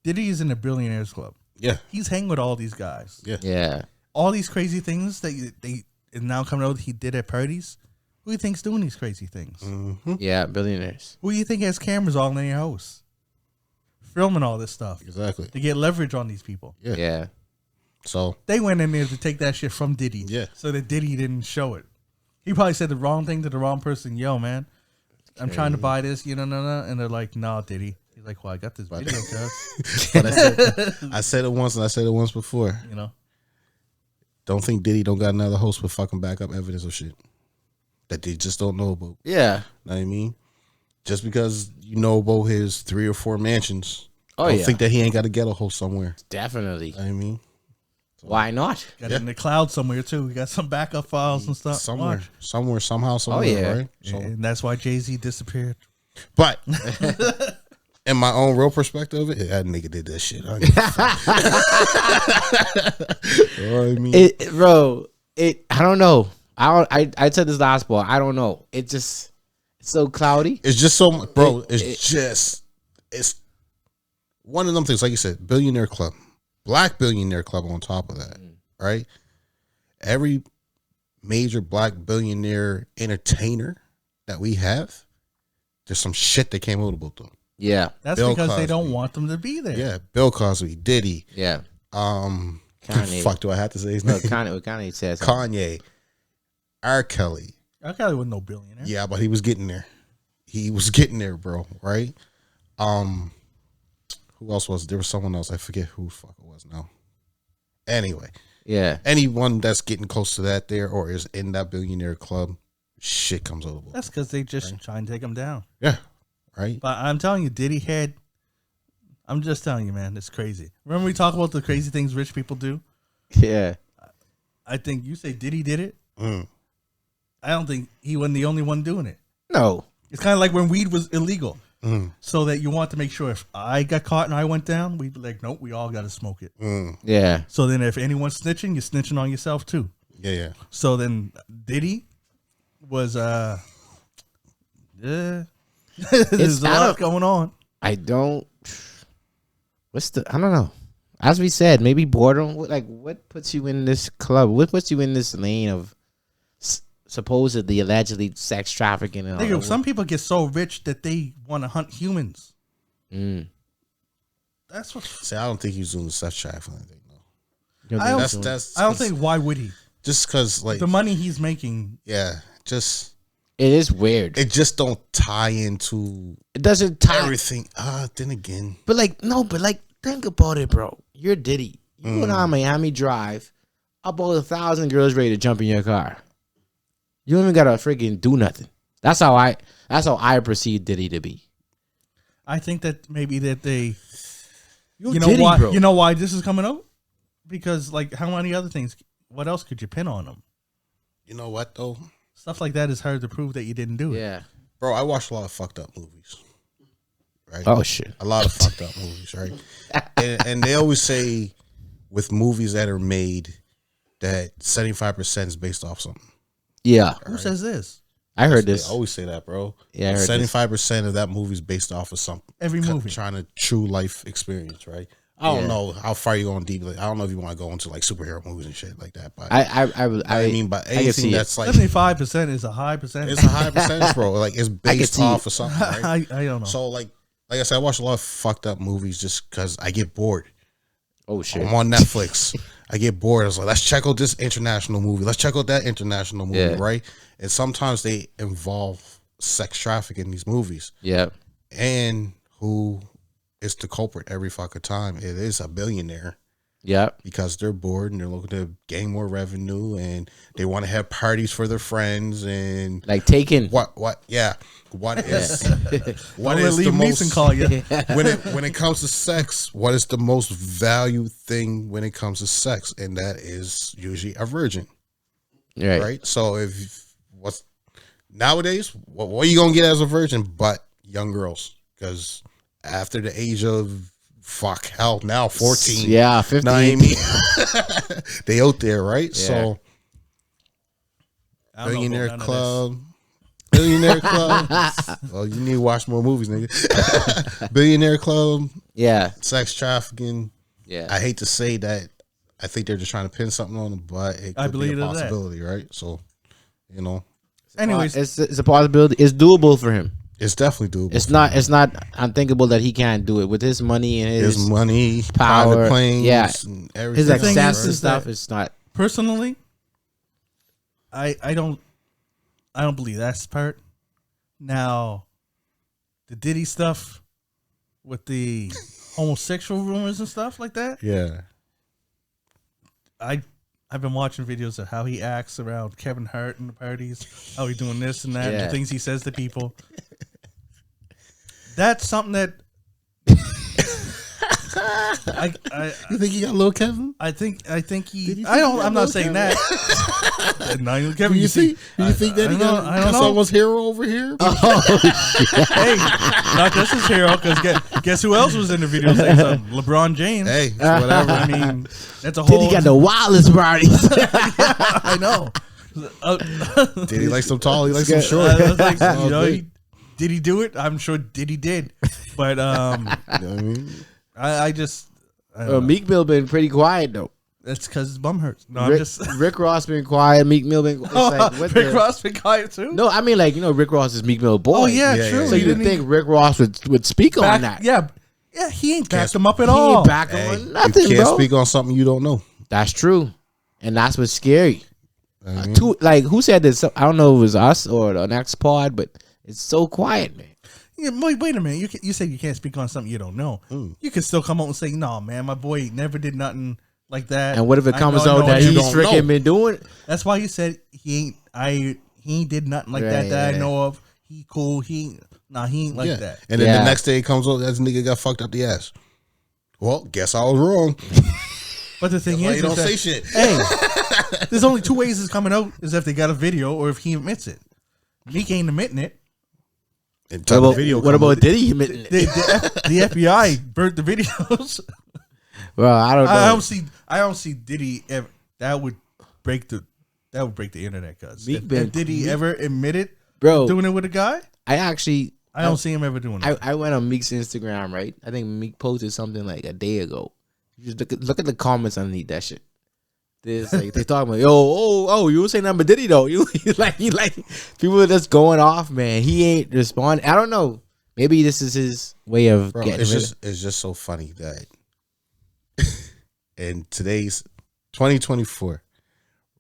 Diddy is in the Billionaires Club. Yeah, He's hanging with all these guys. Yeah. All these crazy things that they is now coming out he did at parties. Who do you think's doing these crazy things? Yeah. Billionaires. Who do you think has cameras all in your house, filming all this stuff exactly. to get leverage on these people? Yeah. Yeah. So They went in there to take that shit from Diddy, Yeah. so that Diddy didn't show it. He probably said the wrong thing to the wrong person. Yo, man, I'm trying to buy this. No. And they're like, nah, Diddy. He's like, well, I got this video, cuz. but I said it once and I said it once before. You know. Don't think Diddy don't got another host with fucking backup evidence of shit that they just don't know about. Yeah. Know what I mean? Just because you know about his 3 or 4 mansions, Oh don't yeah. think that he ain't got a ghetto host somewhere. Definitely. Know what I mean? Why not? Got it in the cloud somewhere too. We got some backup files and stuff. Somewhere, Watch. somewhere, somehow, somewhere, yeah. right? So, And that's why Jay-Z disappeared. but in my own real perspective, that nigga did that shit. I you know what I mean? I don't know. I said this last ball. I don't know. It's so cloudy. It's just so, bro. It's one of them things. Like you said, billionaire club, black billionaire club. On top of that, right? Every major black billionaire entertainer that we have, there's some shit that came out about them. Yeah. That's Bill because they don't Cosby. want them to be there. Yeah, Bill Cosby, Diddy, Yeah. Kanye. fuck, do I have to say his No, name? Kanye says something. Kanye, R. Kelly. I probably wasn't no billionaire. Yeah, but he was getting there. He was getting there, bro. Right? Who else was there? Was someone else? I forget who the fuck it was now. Anyway, Yeah. anyone that's getting close to that there or is in that billionaire club, shit comes over. That's because they just try and take them down. Yeah, right. But I'm telling you, Diddy had. I'm just telling you, man, it's crazy. Remember we talk about the crazy things rich people do? Yeah. I think you say Diddy did it. Mm. I don't think he wasn't the only one doing it. No. It's kind of like when weed was illegal. Mm. So that you want to make sure if I got caught and I went down, we'd be like, nope, we all got to smoke it. Mm. Yeah. So then if anyone's snitching, you're snitching on yourself too. Yeah. So then Diddy was there's a lot going on. I don't. I don't know. As we said, maybe boredom. What puts you in this club? What puts you in this lane of supposedly, allegedly sex trafficking? And all Nigga, that? some people get so rich that they want to hunt humans. Mm. That's what. See, I don't think he was doing the sex trafficking thing though. You know, I don't- That's I don't think. Why would he? just because like The money he's making. yeah, just It is weird. it just don't tie into It doesn't tie. everything. Then again, But think about it, bro. You're Diddy. You went on Miami Drive. About 1,000 girls ready to jump in your car. You don't even gotta freaking do nothing. That's how I perceive Diddy to be. I think that maybe that they. You're You know Diddy, why? bro. You know why this is coming out? Because like, how many other things? What else could you pin on them? you know what though, Stuff like that is hard to prove that you didn't do it. Yeah. bro? I watch a lot of fucked up movies. Right? Oh shit. A lot of fucked up movies, right? And they always say with movies that are made that 75% is based off something. Yeah. Who says this? I heard They this. always say that, bro. Yeah, I heard this. 75% of that movie is based off of something. Every movie. Trying to true life experience, right? I don't know how far you going deep. Like, I don't know if you want to go into like superhero movies and shit like that. But I mean, but can anything see it. that's like 75% is a high percentage. it's a high percentage, bro. Like it's based see off it. of something, right? I don't know. So like I said, I watch a lot of fucked up movies just because I get bored. Oh shit. I'm on Netflix. I get bored. I was like, let's check out this international movie. Let's check out that international movie, Yeah. right? And sometimes they involve sex trafficking in these movies. Yeah. And who is the culprit every fucking time? It is a billionaire Yeah. because they're bored and they're looking to gain more revenue and they want to have parties for their friends and Like Taken. what is what Don't is let the Liam most Neeson call you. when it comes to sex, what is the most valued thing when it comes to sex? And that is usually a virgin, Right. right? So if what's nowadays, what are you gonna get as a virgin? But young girls, because after the age of now 14, Yeah, 15. know what I mean? They out there, right? Yeah. So I don't know Billionaire about none of Club. Billionaire Club. Well, you need to watch more movies, nigga. Billionaire Club, Yeah. sex trafficking. Yeah. I hate to say that. I think they're just trying to pin something on them, but it I could believe be a it is that. possibility, right? So, you know, this. Anyways, it's a possibility. It's doable for him. it's definitely doable. It's not unthinkable that he can't do it with his money and His money, power, private planes, yeah. and his everything. thing access is and that- stuff. It's not. personally, I don't believe that's part. Now, the Diddy stuff with the homosexual rumors and stuff like that. Yeah. I've been watching videos of how he acts around Kevin Hart and the parties, how he doing this and that, Yeah. the things he says to people. That's something that You think he got little Kevin? I think he. you I don't. think I'm that not was saying Kevin? that. No, Kevin, Do you think that he got I don't know. someone's hero over here? Hey, not just his hero. Because guess who else was in the video saying something? LeBron James. Hey, it's whatever. I mean, that's a whole. Diddy got the wildest parties. I know. Did he like some tall? He like some good. short. I was like, Oh, you know, great. did he do it? I'm sure Diddy did. But You know what I mean? I just. I don't know. Meek Mill been pretty quiet though. That's because his bum hurts. No, I'm Rick, just. Rick Ross been quiet. Meek Mill been. It's like, what Rick the- Ross been quiet too. No, I mean like Rick Ross is Meek Mill boy. Oh yeah, Yeah, true. yeah, So He you would didn't think even Rick Ross would speak on that? Yeah, he ain't backed Can't- him up at He all. ain't back Hey, on nothing, you can't bro. speak on something you don't know. That's true, and that's what's scary. I mean, Who said this? I don't know if it was us or the next pod, but it's so quiet, man. Yeah, wait a minute. You said you can't speak on something you don't know. You can still come out and say, "No, man, my boy never did nothing like that." And what if it I comes know out that him. he's don't know. freaking been doing? That's why you said he ain't did nothing like Right, that I right. know of. He cool. He ain't like yeah. that. And then Yeah. the next day it comes out that nigga got fucked up the ass. Well, guess I was wrong. But the thing Why is, you don't that, say shit? hey, there's only two ways it's coming out: is if they got a video or if he admits it. Meek ain't admitting it. Until the video What come about out. Diddy? The FBI burnt the videos. Well, I don't know. I don't see Diddy ever. That would break the internet. Cause Meek if been- Diddy ever admitted Bro, doing it with a guy, I don't see him ever doing it. I went on Meek's Instagram, right? I think Meek posted something like a day ago. You just look at the comments underneath that shit. There's like they talking about, you don't say nothing but Diddy though. You like people are just going off, man. He ain't responding. I don't know. Maybe this is his way of Bro, getting it's just so funny that in today's 2024,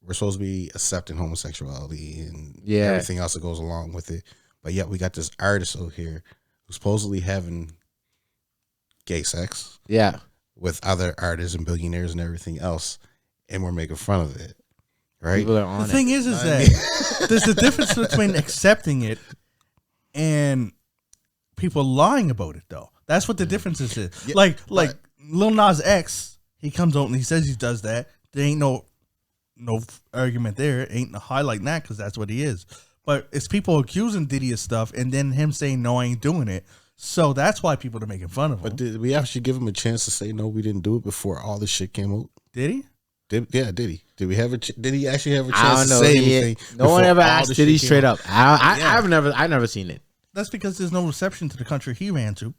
we're supposed to be accepting homosexuality and Yeah. everything else that goes along with it. But yet we got this artist out here who's supposedly having gay sex Yeah. with other artists and billionaires and everything else, and we're making fun of it, right? People are The on it. thing is that there's a difference between accepting it and people lying about it, though. That's what the difference is. Yeah, like Lil Nas X, he comes out and he says he does that. There ain't no argument there. Ain't no highlighting that because that's what he is. But it's people accusing Diddy of stuff and then him saying, no, I ain't doing it. So that's why people are making fun of him. But did we actually give him a chance to say no? We didn't do it before all this shit came out. Did he? Did he? Did we have did he actually have a I chance don't to know. say anything? No one before ever all asked this Diddy shit straight came up. I Yeah. I've never seen it. That's because there's no reception to the country he ran to. out?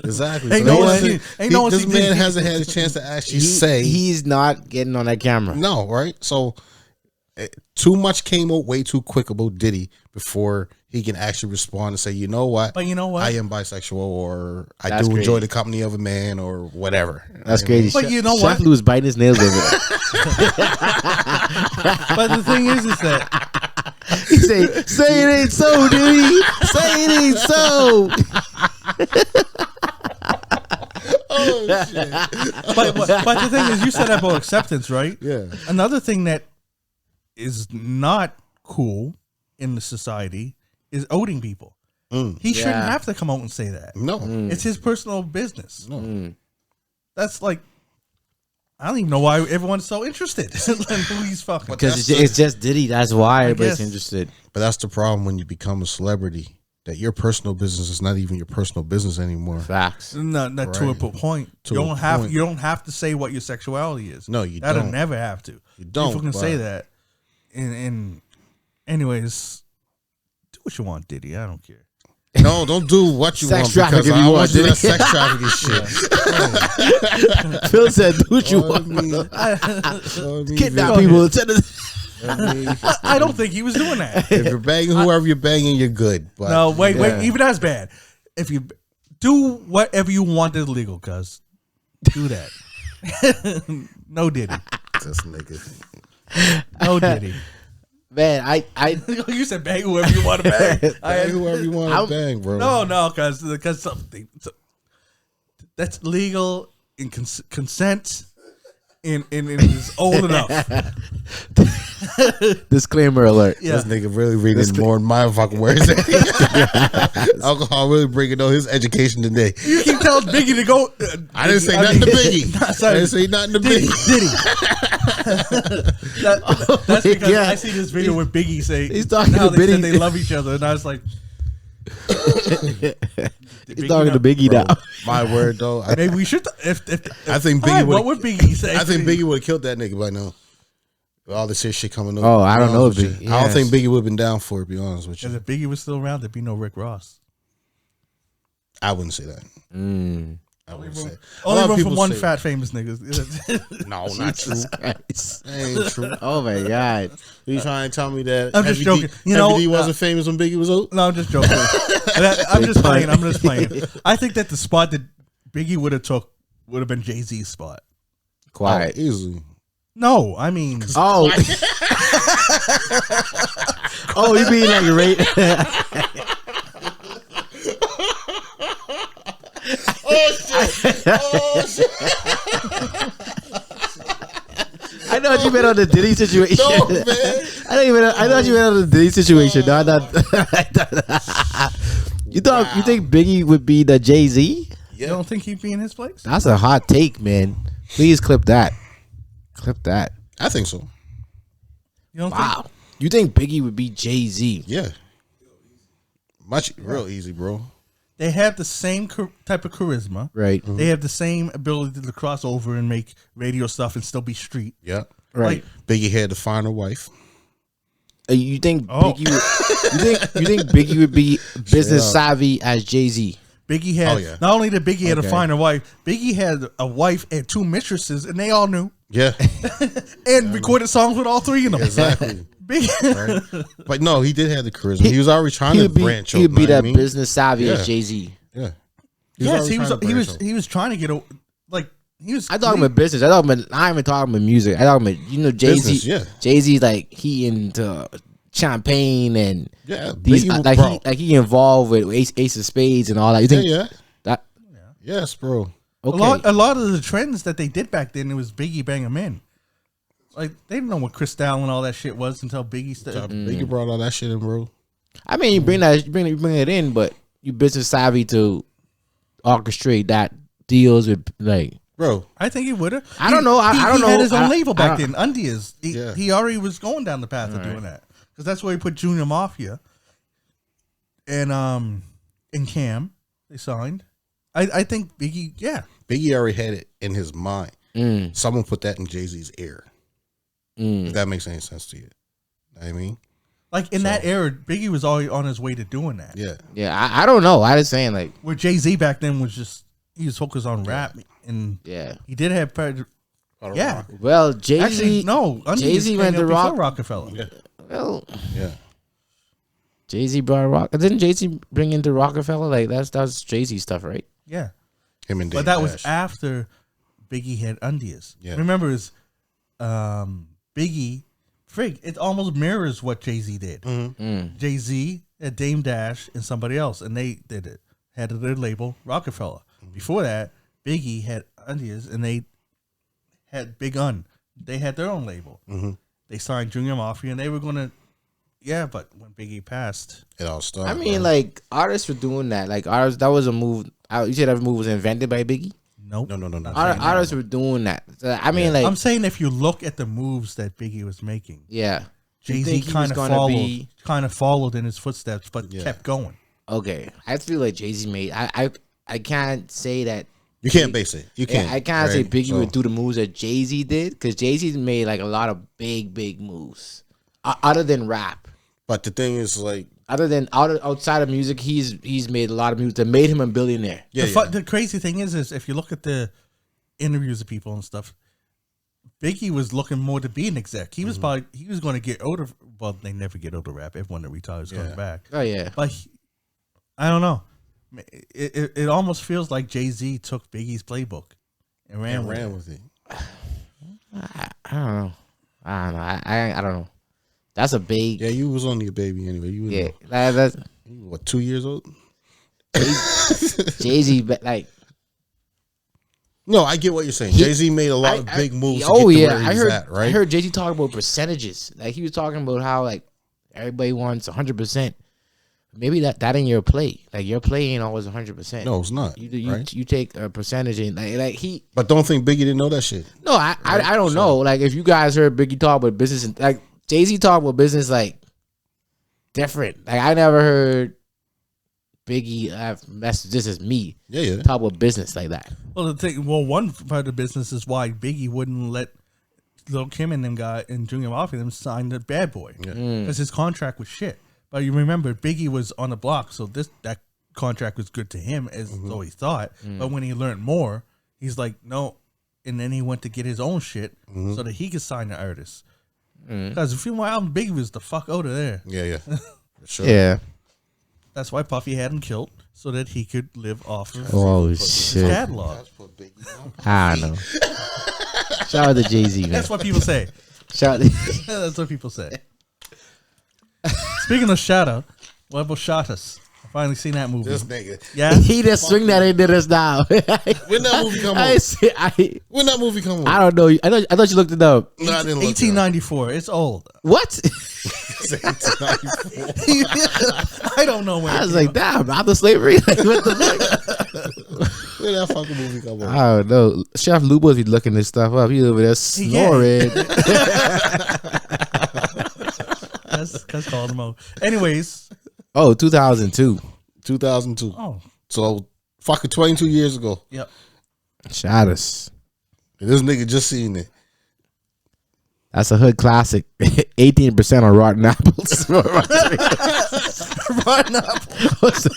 Exactly. Ain't So no one he- seen- ain't no one this seen man Diddy. hasn't had a chance to actually say He's not getting on that camera. no, right? So too much came out way too quick about Diddy before he can actually respond and say, you know what? But you know what? I am bisexual, or I That's do crazy. enjoy the company of a man, or whatever. That's You crazy. But you know Chef what? Lou was biting his nails over it. But the thing is that He say it ain't so, Diddy. Say it ain't so. but the thing is, you said about acceptance, right? Yeah. Another thing that is not cool in the society is outing people. He shouldn't Yeah. have to come out and say that. No. It's his personal business. No. That's like, I don't even know why everyone's so interested in who he's fucking. Because That's it's just Diddy. That's why everybody's guess. interested. But that's the problem when you become a celebrity, that your personal business is not even your personal business anymore. Facts. not to a Right. point. To you a don't have point. you don't have to say what your sexuality is. No, you That'll don't. never have to. You don't, People can but- say that. And anyways, do what you want, Diddy. I don't care. No, don't do what you Sex want traffic because if I you want want, to do that Diddy. sex trafficking shit. Phil said, do what you Well, I want. mean, Kidnap Go people. I mean, I don't think he was doing that. if you're banging whoever you're banging, you're good. But No, wait, Yeah. even that's bad. If you do whatever you want is legal, cuz do that. No Diddy. this nigga. No Diddy. Man, I You said bang whoever you want to bang. Bang whoever you want I'm- to bang, bro. No, because something that's legal in consent and is old enough. disclaimer alert. Yeah. This nigga really reading more than my fucking words. Alcohol really bringing on his education today. You keep telling Biggie to go. I didn't say nothing to Biggie. I Sorry. didn't say nothing to Diddy. Biggie. Diddy. That's because Yeah. I see this video with Biggie say He's talking how to they said Biggie. they love each other, and I was like, He's talking to Biggie Bro, now. my word though, maybe we should. If I think all right, Biggie what would. would Biggie say? I think Biggie would have killed that nigga by now. With all this shit coming up. Oh, I don't know, Be honest with Biggie. you. I don't Yes. think Biggie would have been down for it. To be honest with Because you, if Biggie was still around, there'd be no Rick Ross. I wouldn't say that. Mm. I wouldn't say. A lot Only of room for people one say- fat famous nigga. No, not true. Christ. That ain't true. Oh my god. You trying to tell me that I'm just Heavy D- joking. You know, Heavy D wasn't famous when Biggie was out? No, I'm just joking. I'm just playing. I'm just playing. I think that the spot that Biggie would have took would have been Jay-Z's spot. Quiet. Oh, easily. No, I mean, Oh. Oh, you mean like rate? I thought you meant on the Diddy situation. No, man. I thought you meant on the Diddy situation. No, I thought. You think Biggie would be the Jay-Z? you don't think he'd be in his place? That's a hot take, man. Please clip that. Clip that. I think so. You don't Wow. You think Biggie would be Jay-Z? Yeah. Real easy, bro. They have the same type of charisma. Right. They have the same ability to cross over and make radio stuff and still be street. Yeah. Right. Biggie had to find a wife. You think Oh. Biggie would, you think Biggie would be business savvy as Jay-Z? Biggie had Oh, yeah. not only did Biggie had to Okay. find a wife, Biggie had a wife and two mistresses, and they all knew Yeah. and recorded songs with all three of them. Exactly. Biggie, Right. But no, he did have the charisma. He was already trying He to would be, branch out. he would be know what I that mean? business savvy Yeah. as Jay-Z. Yeah. yes, already he was. trying to He branch was. out. He was trying to get like he was. I talking about business. I talking about. I ain't even talking about music. I talking about Jay Business, Z. yeah. Jay Z like he into champagne and Yeah, these Biggie, he involved with Ace of Spades and all that. You think that? Yes, bro. Okay. A lot of the trends that they did back then, it was Biggie bang 'em in. Like they didn't know what Cristal and all that shit was until Biggie started. Biggie brought all that shit in, bro. I mean, you bring it in, but you business savvy to orchestrate that deals with like. Bro, I think he would have. I don't know. I don't He know. had his own I- label I back don't- then, Undies. Yeah. He already was going down the path of doing that because that's where he put Junior Mafia and Cam. They signed. I think Biggie. Yeah, Biggie already had it in his mind. Someone put that in Jay-Z's ear. If that makes any sense to you. Know what I mean? like in that era, Biggie was already on his way to doing that. Yeah. Yeah, I don't know. I was saying like, Where Jay-Z back then was just he was focused on rap and yeah. he did have. Yeah, Well, Jay actually, Z. no. Jay-Z went to before Rock. Rockefeller. Yeah. Well, Yeah. Jay Z brought Rock. Didn't Jay Z bring into Rockefeller? Like that's Jay Z stuff, right? Yeah, Him and Dave but that was Dash. after Biggie had Undies. Yeah. Remember, it's Biggie. Frig, it almost mirrors what Jay Z did. Jay Z had Dame Dash and somebody else, and they did it. Had their label Rockefeller. Before that, Biggie had Undies, and they had Big Un. They had their own label. They signed Junior Mafia, and they were gonna. Yeah, but when Biggie passed, It all started. I mean, like artists were doing that. Like artists, that was a move. You said that move was invented by Biggie. nope. No. Artists were doing that. So, I mean, like, I'm saying if you look at the moves that Biggie was making, yeah. Jay You Z think he was kind of followed in his footsteps, but kept going. Okay, I feel like Jay Z made. I can't say that. You can't base it. You can't. I can't say right? Biggie So, would do the moves that Jay Z did because Jay Z made like a lot of big moves. Other than rap, But the thing is, like, outside of music, he's made a lot of music that made him a billionaire. yeah, The crazy thing is if you look at the interviews of people and stuff, Biggie was looking more to be an exec. He was probably he was going to get older. Well, they never get older rap. Everyone that retires comes back. Oh yeah, But I don't know. It almost feels like Jay Z took Biggie's playbook and ran with it. I don't know. I don't know. That's a big Yeah, you was only a baby anyway. You was That's you, what, 2 years old? Jay Z, but like. No, I get what you're saying. Jay Z made a lot of big moves. Oh to get yeah, to where he's at, right? I heard Jay Z talk about percentages. Like he was talking about how like everybody wants 100%. Maybe that ain't your play. Like your play ain't always 100%. No, it's not. You take a percentage and like he. But don't think Biggie didn't know that shit. No, I don't know. Like if you guys heard Biggie talk about business and like Jay Z talk about business like different. Like I never heard Biggie this is me. Yeah. Talk about business like that. Well, one part of the business is why Biggie wouldn't let Lil Kim and them guy and Junior Mafia them sign the Bad Boy because his contract was shit. But you remember Biggie was on the block, so that contract was good to him as though he thought. But when he learned more, he's like, no. And then he went to get his own shit so that he could sign the artist. Because if you want album, Biggie was the fuck out of there. Yeah. For sure. Yeah. That's why Puffy had him killed so that he could live off of Oh his shit. catalog. I don't know. Shout out to Jay Z, man. That's what people say. Shout out to That's what people say. Speaking of Shadow, what about Shatas? I finally seen that movie. This nigga. Yeah, he just swing that into us now. When that movie come on? When that movie come on? I don't know. I thought you looked it up. No, I didn't look it up. 1894. It's old. What? I don't know when. I was like, damn, after slavery. Like, what the fuck? When that fucking movie come on? I don't know. Chef Lubo's be looking this stuff up. He over there snoring. That's called him out. Anyways. Oh, 2002. 2002. Oh. So fucking 22 years ago. Yep. Shadows. And this nigga just seen it. That's a hood classic. 18% on Rotten Apples. Rotten Apples.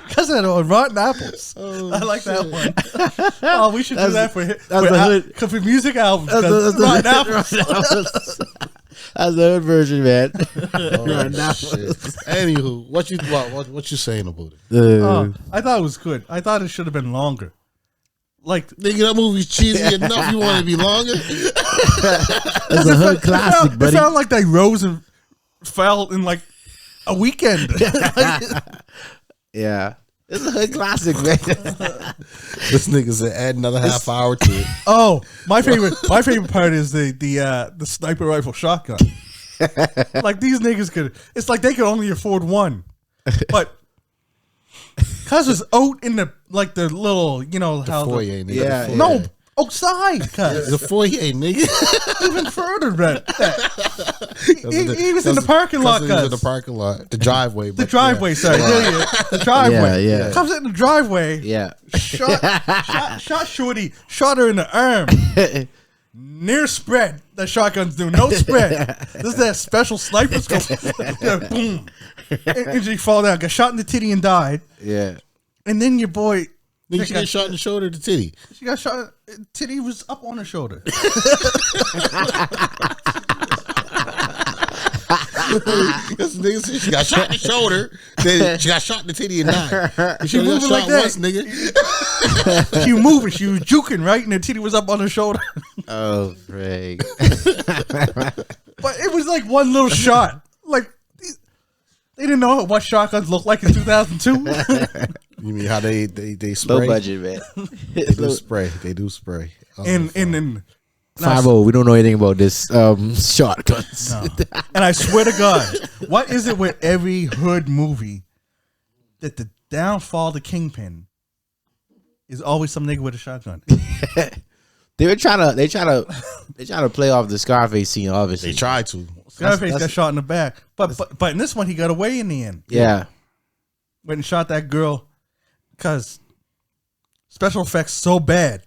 Because of Rotten Apples. I like that one. Oh, we should do that for music albums. Rotten Apples. That's the hood version, man. Shit. Anywho, what you saying about it? I thought it was good. I thought it should have been longer. like Nigga, that movie's cheesy enough. You want it to be longer? It's a hood classic, it buddy. sounded like they rose and fell in like a weekend. Yeah. It's a hood classic, man. This nigga said add another half hour to it. Oh, my favorite part is the sniper rifle shotgun. Like these niggas could, it's like they could only afford one, but cuz it's out in the like the little, you know how Foyer, nigga. Yeah, the foyer. no outside, cuz The foyer, nigga. even further, man. He was in the parking lot, He was in the cuz parking lot, the driveway. the driveway, sorry, the driveway. Yeah. Comes in the driveway. Yeah. Shot Shorty, shot her in the arm. Near spread. The shotguns do no spread. This is that special sniper scope. Boom. And she fall down, got shot in the titty and died. Yeah. And then your boy, Nigga, she got shot in the shoulder, the titty. she got shot. Titty was up on her shoulder. This nigga said she got shot in the shoulder, then she got shot in the titty and died. She moving got shot like that. once, nigga. She was moving. She was juking, right? And her titty was up on her shoulder. Oh, frig. But it was like one little shot. Like, they didn't know what shotguns looked like in 2002. You mean how they spray? Low budget, man. They do spray. They do spray. and then 5-0. We don't know anything about this shotguns. no. And I swear to God, what is it with every hood movie that the downfall of the kingpin is always some nigga with a shotgun? They try to play off the Scarface scene, obviously. They try to. Scarface got shot in the back, but in this one he got away in the end. Yeah. Went and shot that girl because special effects so bad.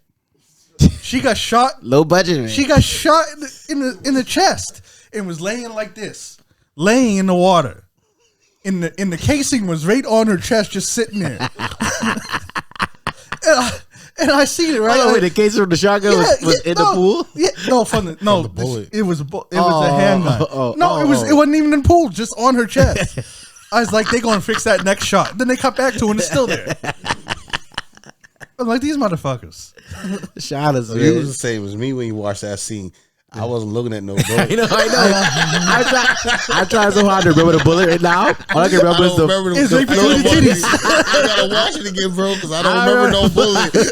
She got shot. Low budget, man. She got shot in the chest and was laying like this, laying in the water. And the casing was right on her chest, just sitting there. And I seen it right. Oh, wait, the case from the shotgun was in the pool? Yeah, no, no, the bullet. it was a handgun. It wasn't even in the pool, just on her chest. I was like, they gonna fix that next shot. Then they cut back to it and it's still there. I'm like, these motherfuckers. Shot us, So you was man. the same as me when you watched that scene. I wasn't looking at no I bullet. know. I tried so hard to remember the bullet right now. All I can remember is It's right between the titties. I gotta watch it again, bro, because I don't remember no bullet. It's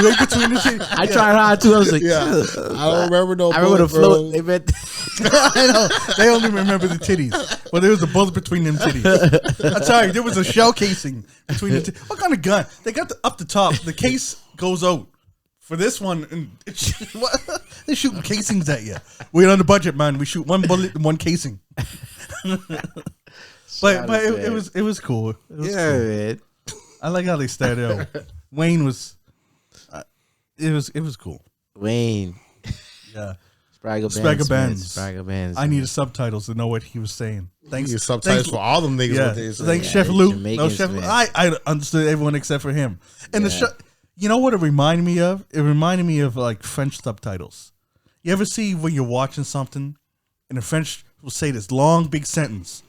right between the titties. I tried hard too. I was like, Yeah, I don't remember no I remember bullet, the float. bro. They meant I know. They only remember the titties. Well, there was a bullet between them titties. I'm sorry, there was a shell casing between the titties. What kind of gun? They got up the top. The case goes out. For this one, and they're shooting casings at you. We're on the budget, man. We shoot one bullet and one casing. but it was cool. It was yeah, cool. man. I like how they started out. Wayne was, it was cool. Wayne. Yeah. Sprague Benz. Benz. I needed subtitles to know what he was saying. Thanks. You get subtitles for all them niggas. Yeah. What they say. Thanks, Yeah, Chef they Lou. Jamaicans, No, Chef. man. I understood everyone except for him. And the show. You know what it reminded me of? It reminded me of like French subtitles. You ever see when you're watching something and the French will say this long, big sentence,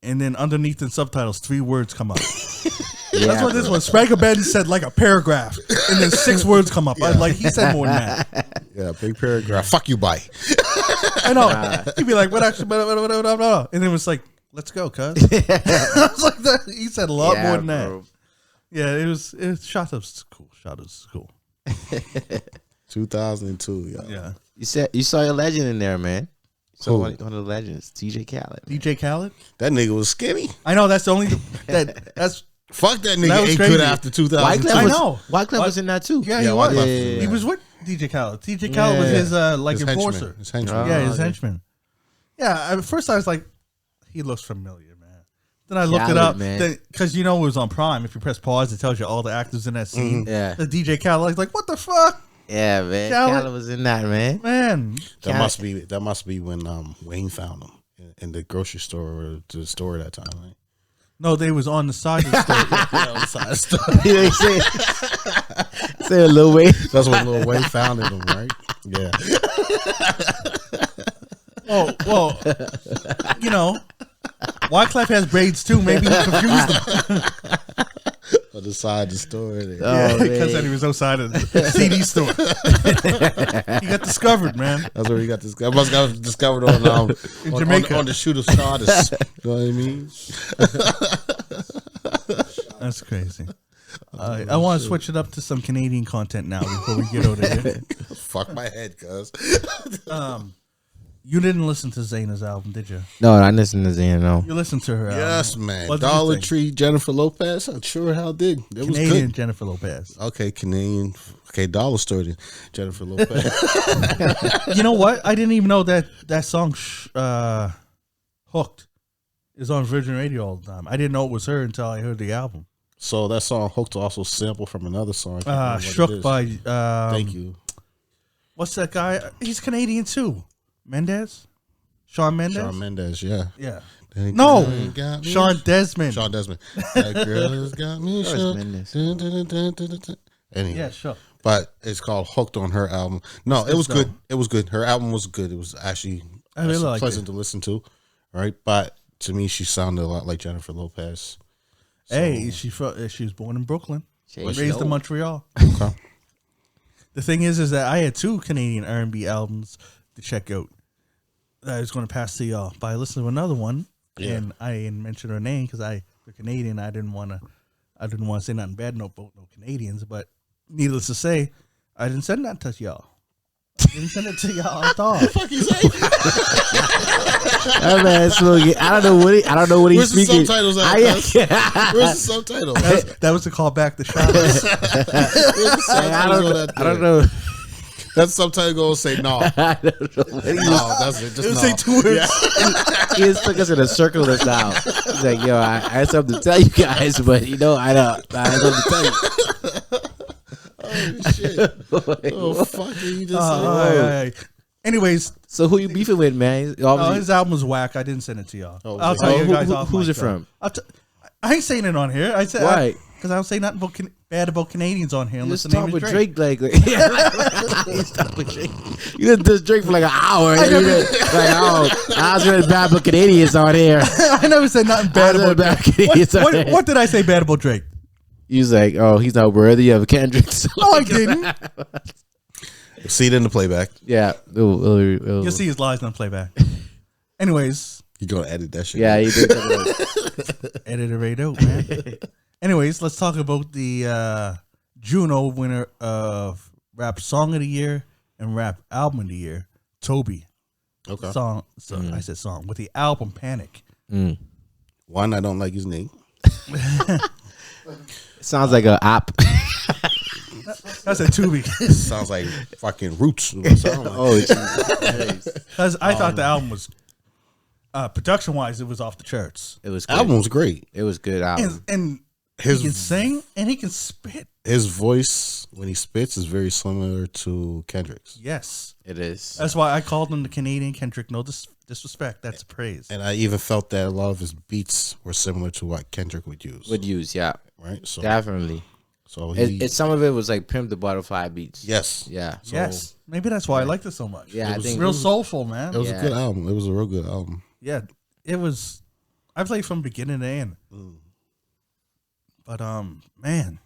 and then underneath the subtitles, 3 words come up. That's what this was. Sprague Benz said like a paragraph, and then 6 words come up. I was like, he said more than that. Yeah, big paragraph. Fuck you, bye. I know. He'd be like, what actually, blah, blah, blah, blah, blah. And then it was like, let's go, cuz. I was like, that. He said a lot more than that. Yeah, it was Shot Up's cool. Shot Up's cool. 2002, y'all. Yeah. You saw your legend in there, man. So Who? one of the legends, DJ Khaled. DJ Khaled? That nigga was skinny. I know that's the only that's Fuck that That nigga was ain't crazy. good after 2002. Wyclef I was, know. Wyclef was in that too. yeah, Yeah, he was. Wyclef. He was with DJ Khaled. DJ Khaled was his like His enforcer. henchman. His henchman. Yeah, his okay. henchman. Yeah, at first I was like, he looks familiar, man. Then I looked it Khaled, up, man. because you know it was on Prime. If you press pause, it tells you all the actors in that scene. Yeah. The DJ Khaled, I was like, what the fuck, Yeah, man. Khaled. Khaled was in that, man. man? That must be when Wayne found him in the grocery store or the store that time. Right? No, they was on the side of the store. Yeah, on the side of the store. You know what I'm saying? Say a little way. That's when Lil Wayne founded him, right? Yeah. Oh, well, you know, Wyclef has braids too. Maybe he confused them. On the side of the store. There. Oh, because then man. he was outside of the CD store. He got discovered, man. That's where he got this. I must got discovered on Jamaica. on the shoot of stardust. You know what I mean? That's crazy. I want to switch it up to some Canadian content now before we get out of here. Fuck my head, cuz. You didn't listen to Zeinas' album, did you? No, I listened to Zena. No. You listened to her album. Yes, man. What did you Dollar think? Tree, Jennifer Lopez. I sure hell did. It was Canadian good. Jennifer Lopez. Okay, Canadian. Okay, Dollar Store. Jennifer Lopez. You know what? I didn't even know that song Hooked is on Virgin Radio all the time. I didn't know it was her until I heard the album. So that song Hooked also sampled from another song. I can't remember what it Shook is. by Thank you. what's that guy? He's Canadian too. Mendes? Shawn Mendes? Shawn Mendes, yeah. Yeah. That No. girl got me Sean Desmond. Sean Desmond. That girl's got me shook. Mendes. Dun, dun, dun, dun, dun, dun. Anyway, Yeah, sure. but it's called Hooked on her album. No, it was good. It was good. Her album was good. It was actually I really liked pleasant to listen to, right? But to me, she sounded a lot like Jennifer Lopez. Hey, she was born in Brooklyn, She raised in Montreal. Okay. The thing is that I had 2 Canadian R&B albums to check out that I was going to pass to y'all. But I listened to another one, and I didn't mention her name because they're Canadian. I didn't want to say nothing bad about no Canadians. But needless to say, I didn't send that to y'all. I didn't send it to y'all at all. That man smoking. I don't know what he's Where's the speaking. subtitles at? Cuz? Where's the subtitle? That was the call back to Shabbos. Where's the subtitles on that I don't thing? know. That subtitle goes say no. I don't know. No, that's it. Just It'll no. say 2 words. He just took us in a circle this out. He's like, yo, I had something to tell you guys, but I had something to tell you. Oh shit! Oh fuck! You just Alright. Anyways, So who you beefing with, man? Obviously, his album was whack. I didn't send it to y'all. Oh, I'll okay. tell you Who- guys who- off. who's mic, it from? I ain't saying it on here. I said Why? because I don't say nothing bad about Canadians on here you unless just the name talk is with Drake. Drake, like you talk with Drake. You did this Drake for like an hour. And you did, I was really bad about Canadians on here. I never said nothing bad about bad Drake. Canadians on here. What did I say bad about Drake? He was like, oh, he's not worthy of Kendrick. So No, I didn't. see it in the playback. yeah, You'll see his lies on playback. Anyways, You gonna edit that shit? Yeah, he did. edit it right out, man. Anyways, let's talk about the Juno winner of Rap Song of the Year and Rap Album of the Year, Tobi. Okay. I said song with the album Panic. One, I don't like his name. Sounds like an app. I said Tubi Sounds like fucking Roots. What it sound like. Oh, jeez. because I thought the album was production wise, it was off the charts. It was good. Album was great. It was good album. And His he can sing and he can spit. his voice when he spits is very similar to Kendrick's, Yes, It is. that's why I called him the Canadian Kendrick. No disrespect, that's praise. and I even felt that a lot of his beats were similar to what Kendrick would use. Would use, yeah, Right. So definitely. so he Some of it was like Pimp the Butterfly beats. yes Yeah. Yes, maybe that's why I liked it so much. Yeah, It I was think Real soulful, man. it was Yeah. a good album. It was a real good album. Yeah, it was. I played from beginning to end. Mm. But man,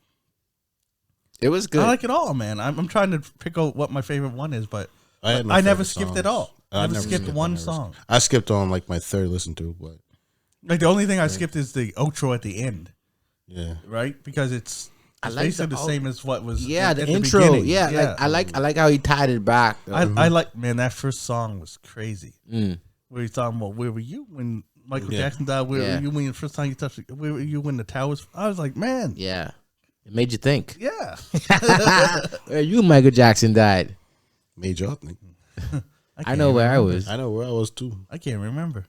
it was good. I like it all, man. I'm trying to pick out what my favorite one is, but had no I never favorite skipped songs. it all. I Never skipped one never song. I skipped on like my third listen through, but Like the only thing I skipped is the outro at the end, yeah. right? Because it's I like basically the the same as what was yeah, at the the intro. beginning. Yeah, like I like how he tied it back. I like, man, that first song was crazy. Mm. Where he's talking about where were you when Michael Yeah. Jackson died? Where Yeah. were you when the first time you touched it? Where were you when the towers? I was like, man, Yeah, it made you think. yeah. Where you, Michael Jackson died. Made y'all think. I know where I was. I know where I was too. I can't remember.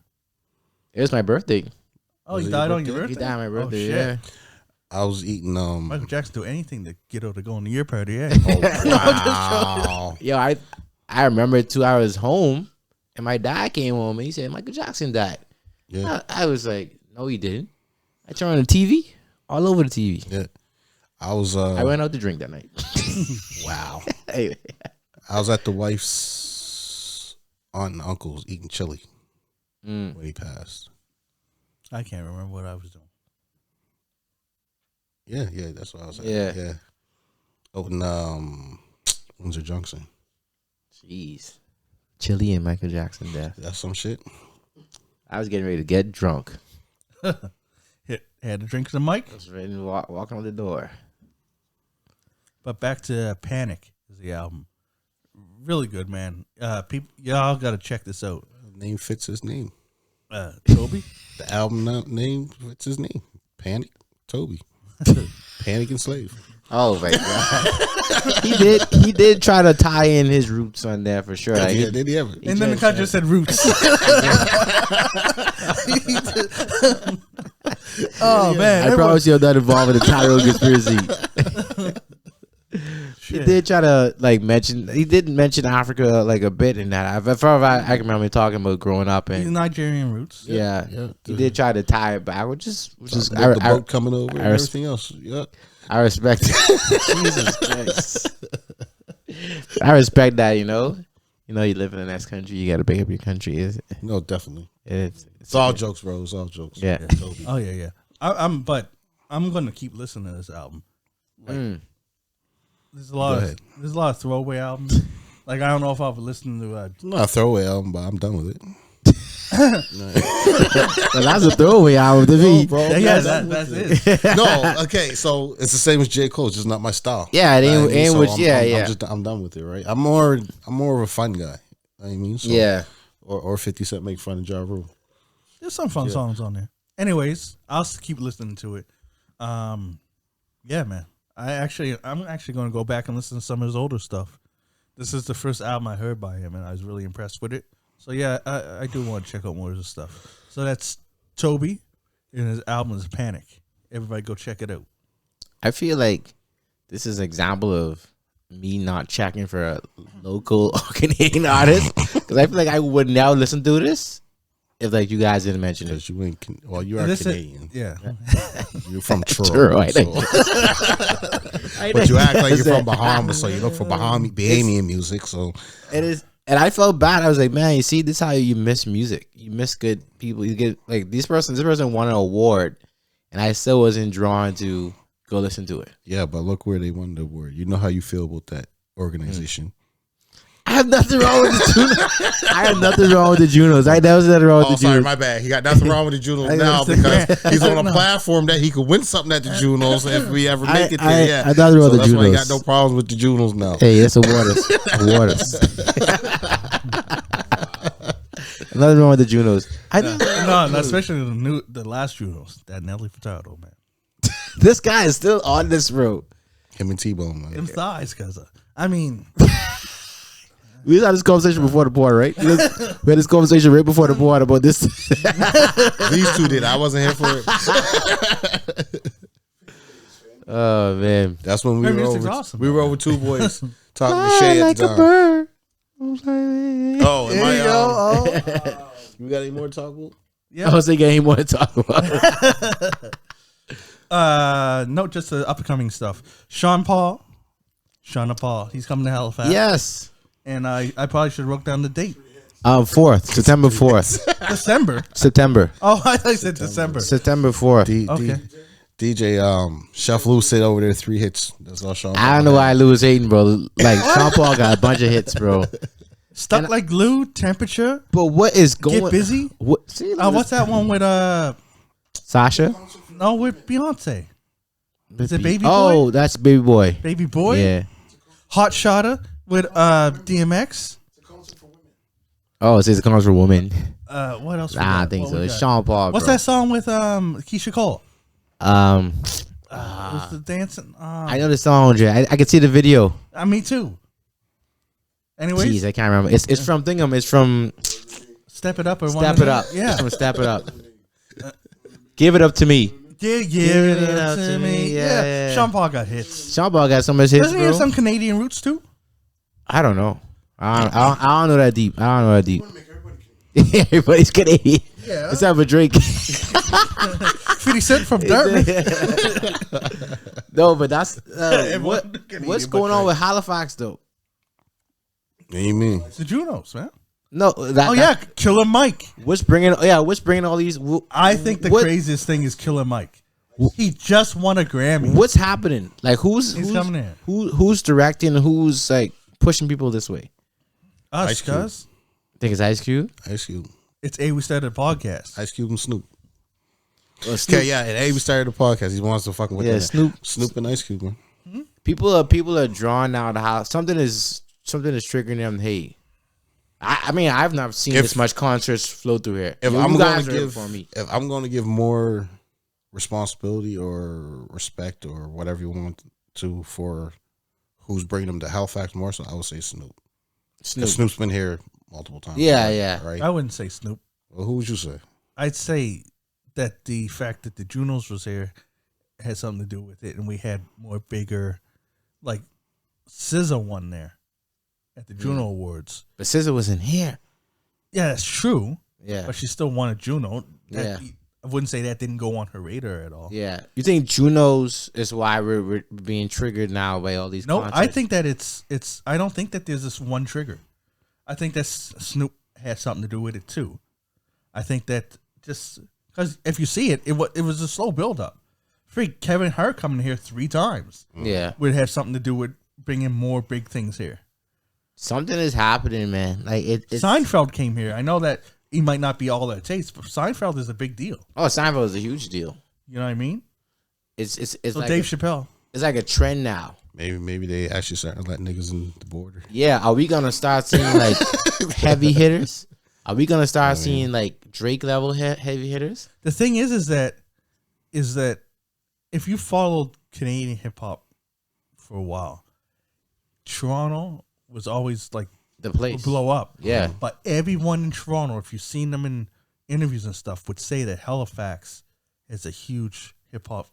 It was my birthday. Oh, Was he it died your on your birthday? birthday. He died on my Oh, birthday. shit. Yeah. I was eating Michael Jackson do anything to get her to go on the year party. Yeah. wow. Yo, I remember 2 hours home, and my dad came home and he said Michael Jackson died. Yeah. I was like, no, he didn't. I turned on the TV, all over the TV. Yeah. I was I went out to drink that night. wow. Anyway. I was at the wife's aunt and uncle's eating chili Mm. when he passed. I can't remember what I was doing. Yeah, that's what I was saying. Yeah. Out in Windsor Junction. Jeez. Chili and Michael Jackson death. That's some shit. I was getting ready to get drunk. Had to drink some mic. I was ready to walk out the door. But back to Panic is the album. Really good, man. People, y'all got to check this out. Name fits his name. Tobi? The album name fits his name. Panic, Tobi. Panic and Slave. Oh my god. He did try to tie in his roots on there for sure. Like, Yeah, did he ever? And then the cut just said roots. Oh, man. I promise you I'm not involved in the Tyrone conspiracy. He did try to he did mention Africa like a bit in that. I can remember talking about growing up He's and Nigerian roots. yeah. He did try to tie it back, which is the boat coming over and everything else. Yeah. I respect it. Jesus Christ. I respect that, you know. You know, you live in the next country, you gotta pick up your country. No, definitely. It's all jokes, bro. It's all jokes. Yeah. Tobi. Oh, yeah. I'm gonna keep listening to this album. There's a lot of throwaway albums. Like, I don't know if I've listened to It's not a throwaway album, but I'm done with it. Well, that's a throwaway album to me. bro. that's it. No, okay, so it's the same as J. Cole. It's just not my style. Yeah, it ain't So which I'm done with it, right? I'm more of a fun guy. You know what I mean, so, yeah. Or 50 Cent make fun of Ja Rule. There's some fun songs on there. Anyways, I'll keep listening to it. Yeah, man. I'm actually going to go back and listen to some of his older stuff. This is the first album I heard by him, and I was really impressed with it. So yeah, I do want to check out more of his stuff. So that's Tobi, and his album is Panic. Everybody go check it out. I feel like this is an example of me not checking for a local or Canadian artist, because I feel like I would now listen to this if like you guys didn't mention it. Because you ain't, you are Canadian. Yeah. You're from Toronto. True, But you act like you're from Bahamas, so you look for Bahamian music. So it is, and I felt bad. I was like, man, you see, this is how you miss music. You miss good people. You get like this person won an award, and I still wasn't drawn to go listen to it. yeah, but look where they won the award. You know how you feel about that organization. I have nothing wrong with the Junos. I have nothing wrong with the Junos. I never nothing wrong with the Sorry, Junos. my bad. He got nothing wrong with the Junos now because he's on a platform that he could win something at the Junos if we ever make it there. Yeah, I nothing wrong with the that's why he got Junos. no problems with the Junos now. Hey, that's award us. Award us. Nothing wrong with the Junos. No, especially the last Junos. That Nelly Furtado, man. This guy is still on this road. Him and T-Bone, man. Them thighs, cuz. I mean, We had this conversation before the board, right? We had this conversation right before the board about this. These two did. I wasn't here for it. Oh man, That's when we Her were music's over. awesome, We were though. over two boys talking to Shay at the time. bird. Oh, am I? You got any more to talk about? yeah. I was thinking he wanted to talk about. No, just the upcoming stuff. Sean Paul, he's coming to Halifax. Yes. And I probably should have wrote down the date. 4th, September 4th. December. September. Oh, I thought you said December. September 4th. Okay. DJ Chef Lou said over there 3 hits. That's all Sean. I don't know why Lou was hating, bro. Like Sean Paul got a bunch of hits, bro. Stuck like glue, temperature. But what is going? Get busy. What? See, What's that one with Sasha? No, with Beyonce. Is it Baby Boy? Oh, that's Baby Boy. Baby Boy. Yeah. Hot Shotter with DMX. Oh, it says it comes from woman. What else? Nah, I think so. It's Sean Paul. What's bro. that song with Keisha Cole? What's the dancing? I know the song, Jay. I can see the video. Me too. Anyways, Jeez, I can't remember. It's from Thingham. It's from Step It Up or Step It Up. Yeah. It's from Step It Up. Give it up to me. Give it up to me. Yeah. Sean Paul got hits. Sean Paul got some of his hits, Doesn't he have bro. some Canadian roots too? I don't know. I don't know that deep. Everybody's Canadian. Yeah. Let's have a drink. 50 Cent from Dartmouth. No, but that's Everyone Canadian what's but going on great. with Halifax though? What do you mean? The Junos, man. No, Oh yeah, Killer Mike. What's bringing all these? I think the What- craziest thing is Killer Mike. He just won a Grammy. What's happening? Like He's coming in. who's directing? Who's like pushing people this way? Us, Ice Cube. cuz. Think it's Ice Cube. Ice Cube. It's we started a podcast. Ice Cube and Snoop. Or Snoop. Okay, yeah, and Abe started the podcast. He wants to fucking with Yeah, that. Snoop. Snoop and Ice Cube, man. People are drawn out how something is triggering them. Hey, I mean I've not seen If- this much concerts flow through here. If You I'm guys going to are give, for me. if I'm going to give more responsibility or respect or whatever you want to for who's bringing them to Halifax more, so I would say Snoop. Snoop. Because Snoop's been here multiple times. Yeah, right? yeah. Right. I wouldn't say Snoop. Well, who would you say? I'd say that the fact that the Junos was here had something to do with it, and we had more bigger, like SZA won there at the Juno Awards. But SZA wasn't here. Yeah, that's true, Yeah, but she still won a Juno. That, Yeah. I wouldn't say that didn't go on her radar at all. yeah. You think Juno's is why we're being triggered now by all these? No, concerts? I think that it's. I don't think that there's this one trigger. I think that Snoop had something to do with it too. I think that just because if you see it, it was a slow build up. Freak Kevin Hart coming here 3 times Yeah, would have something to do with bringing more big things here. something is happening, man. Like it's Seinfeld came here. I know that he might not be all that it takes, but Seinfeld is a big deal. Oh, Seinfeld is a huge deal. You know what I mean? It's So like Dave Chappelle. it's like a trend now. Maybe they actually starting to let niggas in the border. Yeah, are we gonna start seeing like heavy hitters? Are we gonna start seeing like Drake level heavy hitters? The thing is that if you followed Canadian hip hop for a while, Toronto was always like The place. blow up. Yeah. But everyone in Toronto, if you've seen them in interviews and stuff, would say that Halifax is a huge hip hop.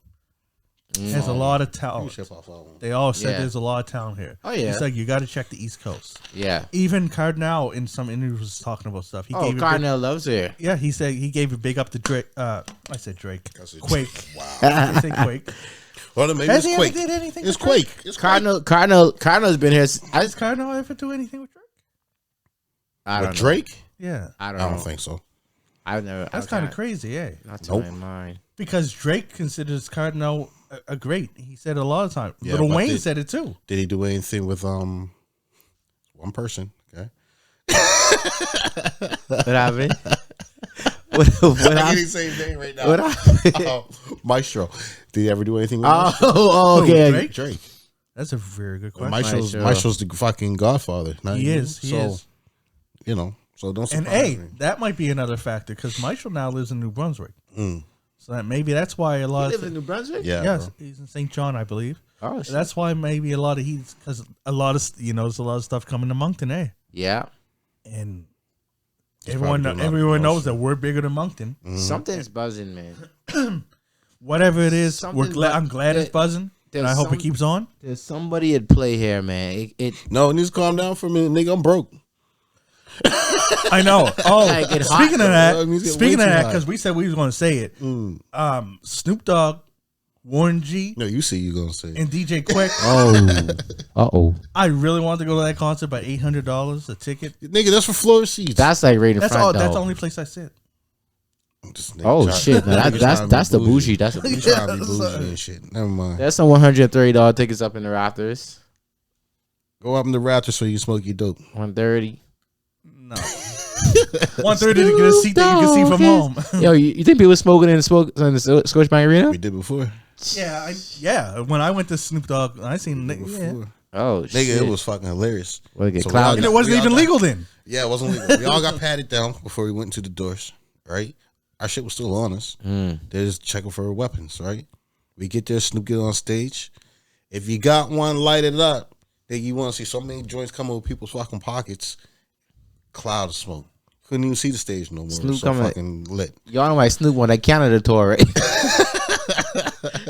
Has a lot of talent. They all said Yeah. there's a lot of talent here. Oh, yeah. It's like you got to check the East Coast. Yeah. Even Cardinal in some interviews was talking about stuff. He Oh, gave a big, Cardinal loves it. yeah, he said he gave a big up to Drake. I said Drake. said- Quake. Wow. I say Quake. Well, then maybe Has it's he ever Quake. did anything It's with Drake? Quake. It's Quake. Cardinal's been here. Does Cardinal ever do anything with Drake? I don't With know. Drake? Yeah. I I don't know. don't think so. I've never. That's I've kind of got- crazy, eh? Not to Nope. my mind. Because Drake considers Cardinal a great. He said it a lot of times. Yeah, Little but Wayne did- said it too. Did he do anything with one person? Okay. What happened? what I happened? can't say his name right now. What happened? Oh, Maestro. Did he ever do anything with Maestro? Oh, okay. Drake? Drake. That's a very good question. Maestro's the fucking godfather. Not He you. is. He so, is. You know, so don't And surprise hey, me. that might be another factor because Maestro now lives in New Brunswick. Mm. So that maybe that's why a You lot live of in New Brunswick? Yeah. yes, bro. he's in St. John, I believe. Oh, shit. That's why maybe a lot of he's because a lot of there's a lot of stuff coming to Moncton, eh? Yeah. And He's everyone probably doing a lot of everyone knows promotion. that we're bigger than Moncton. Something's buzzing, man. Whatever it is, Something I'm glad it's buzzing, and I hope it keeps on. There's somebody at play here, man. It No, it needs to calm down for a minute, nigga. I'm broke. I know. Oh, Like, it hot, speaking of though. that, It means it speaking of way too that, hot. because we said we was going to say it. Snoop Dogg, Warren G, No, you see you gonna say it. and DJ Quick. oh. I really wanted to go to that concert, by $800 a ticket. Nigga, that's for floor seats. That's like right in That's front, all. though. That's the only place I sit. This nigga Oh trying- shit! No, nigga trying to be that's the bougie. That's the You bougie. trying to be bougie and shit. Never mind. There's some $130 tickets up in the rafters. Go up in the Raptors so you can smoke your dope. 130. No. 130 to get a seat that you can see from home. Yo, you think people smoking in the Scotiabank Arena? We did before. Yeah. When I went to Snoop Dogg, I seen Did yeah. before. Oh Nigga, shit! it was fucking hilarious. Well, get So we clouded. all And it wasn't We all even got- legal then. Yeah, it wasn't legal. We all got patted down before we went to the doors, right? Our shit was still on us. They're just checking for weapons, right? We get there, Snoop get on stage. If you got one lighted up, then you want to see so many joints coming with people's fucking pockets. Cloud of smoke. Couldn't even see the stage no more. Snoop It was so coming- fucking lit. Y'all know my Snoop on that Canada tour, right?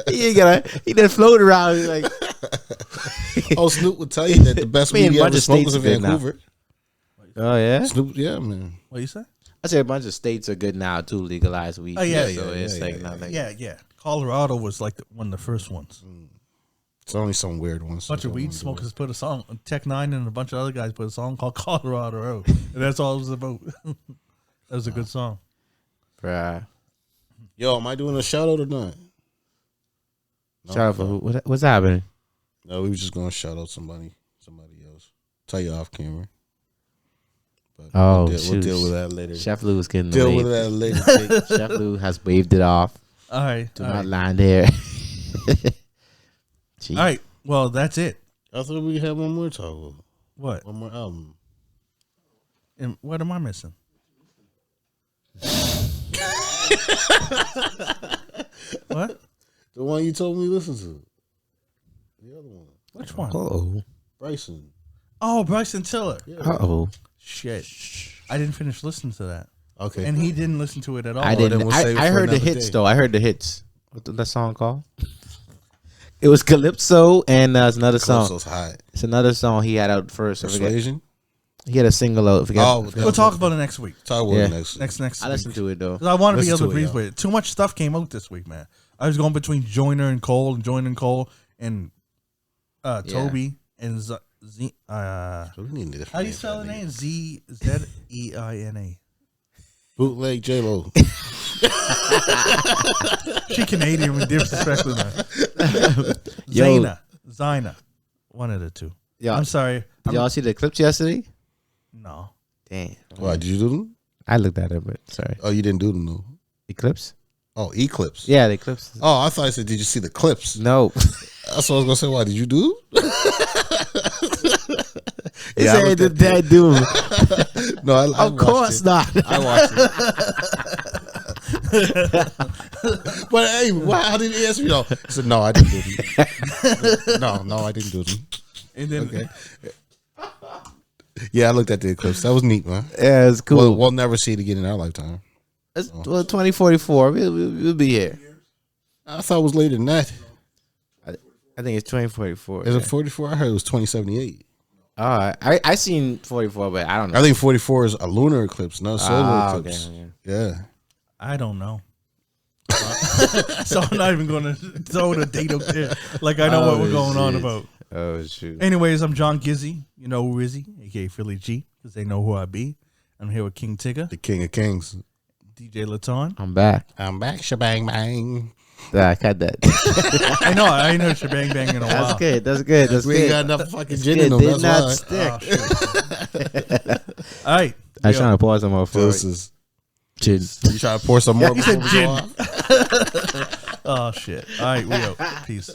he done float around he's like. Oh, Snoop would tell you that the best Me and weed he a bunch ever of smoked was in states did now. Vancouver. Oh yeah. Snoop, yeah, man. What you say? I say a bunch of states are good now to legalize weed. Oh, yeah, so yeah, it's yeah, like yeah, nothing. Yeah. Colorado was like one of the first ones. It's only some weird ones. A bunch of weed smokers put a song. Tech Nine and a bunch of other guys put a song called Colorado Road, and that's all it was about. That was a good song. Bruh. Yo, am I doing a shout out or not? Shout out for who? What's happening? No, we were just gonna shout out somebody else. Tell you off camera. But Oh, we'll deal with that later. Chef Lou is getting Deal the with wave. that later. Chef Lou has waved it off. All right. Do All not right. line there. All right. Well, that's it. I thought we had one more talk about. What? One more album. And what am I missing? What? The one you told me to listen to. The other one. Which one? Oh. Bryson. Oh, Bryson Tiller. Yeah. Oh. Shit. I didn't finish listening to that. Okay. And he didn't listen to it at all. I then didn't. we'll save it I for heard the another hits day. though. I heard the hits. What's that song called? It was Calypso and it's another song. Calypso's hot. It's another song he had out first. I forget. Persuasion. He had a single out. I forget. Oh, We'll talk about it next week. Talk about Yeah. it next. Next I week. listened to it though. 'Cause I want to be Listen able to to it, breathe yo. with it. Too much stuff came out this week, man. I was going between Joyner and Cole, and Toby and We need to how do you spell the name? Zeina. Bootleg J-Lo. She Canadian with disrespectful, man. Yo. Zeina. One of the two. Yeah. I'm sorry. Did y'all see the clips yesterday? No. Damn. Why did you do them? I looked at it, but sorry. Oh, you didn't do them though. Eclipse? Oh, Eclipse. Yeah, the clips. Oh, I thought I said, did you see the clips? No. That's what I was gonna say. Why did you do? He Yeah, I said looked the at- dad do. No, I Of watched course it. not. I watched it. But hey, how did he answer me? No, I said no, I didn't do them. No, I didn't do them. And then Okay. Yeah, I looked at the eclipse. That was neat, man. Yeah, it's cool. We'll never see it again in our lifetime. It's, 2044. We'll be here. I thought it was later than that. I think it's 2044. Is it 44? I heard it was 2078. I seen 44, but I don't know. I think 44 is a lunar eclipse, not a solar Ah, eclipse. okay. Yeah. I don't know. So I'm not even going to throw the date up there. Like I know what we're going on about. Oh shoot. Anyways, I'm John Gizzy. You know who is he? AKA Philly G, because they know who I be. I'm here with King Tigger, The King of Kings. DJ Laton. I'm back. I'm back, shebang bang. I cut that. I ain't heard Shebang Bang in a while. That's good. That's good. That's We good. ain't got enough fucking gin It in them. did not That's why. stick. Oh, shit. All right. I was trying to pause them off for This is, chin. you trying to pour some more He before said we gin. go off? Oh, shit. All right, we out. Peace.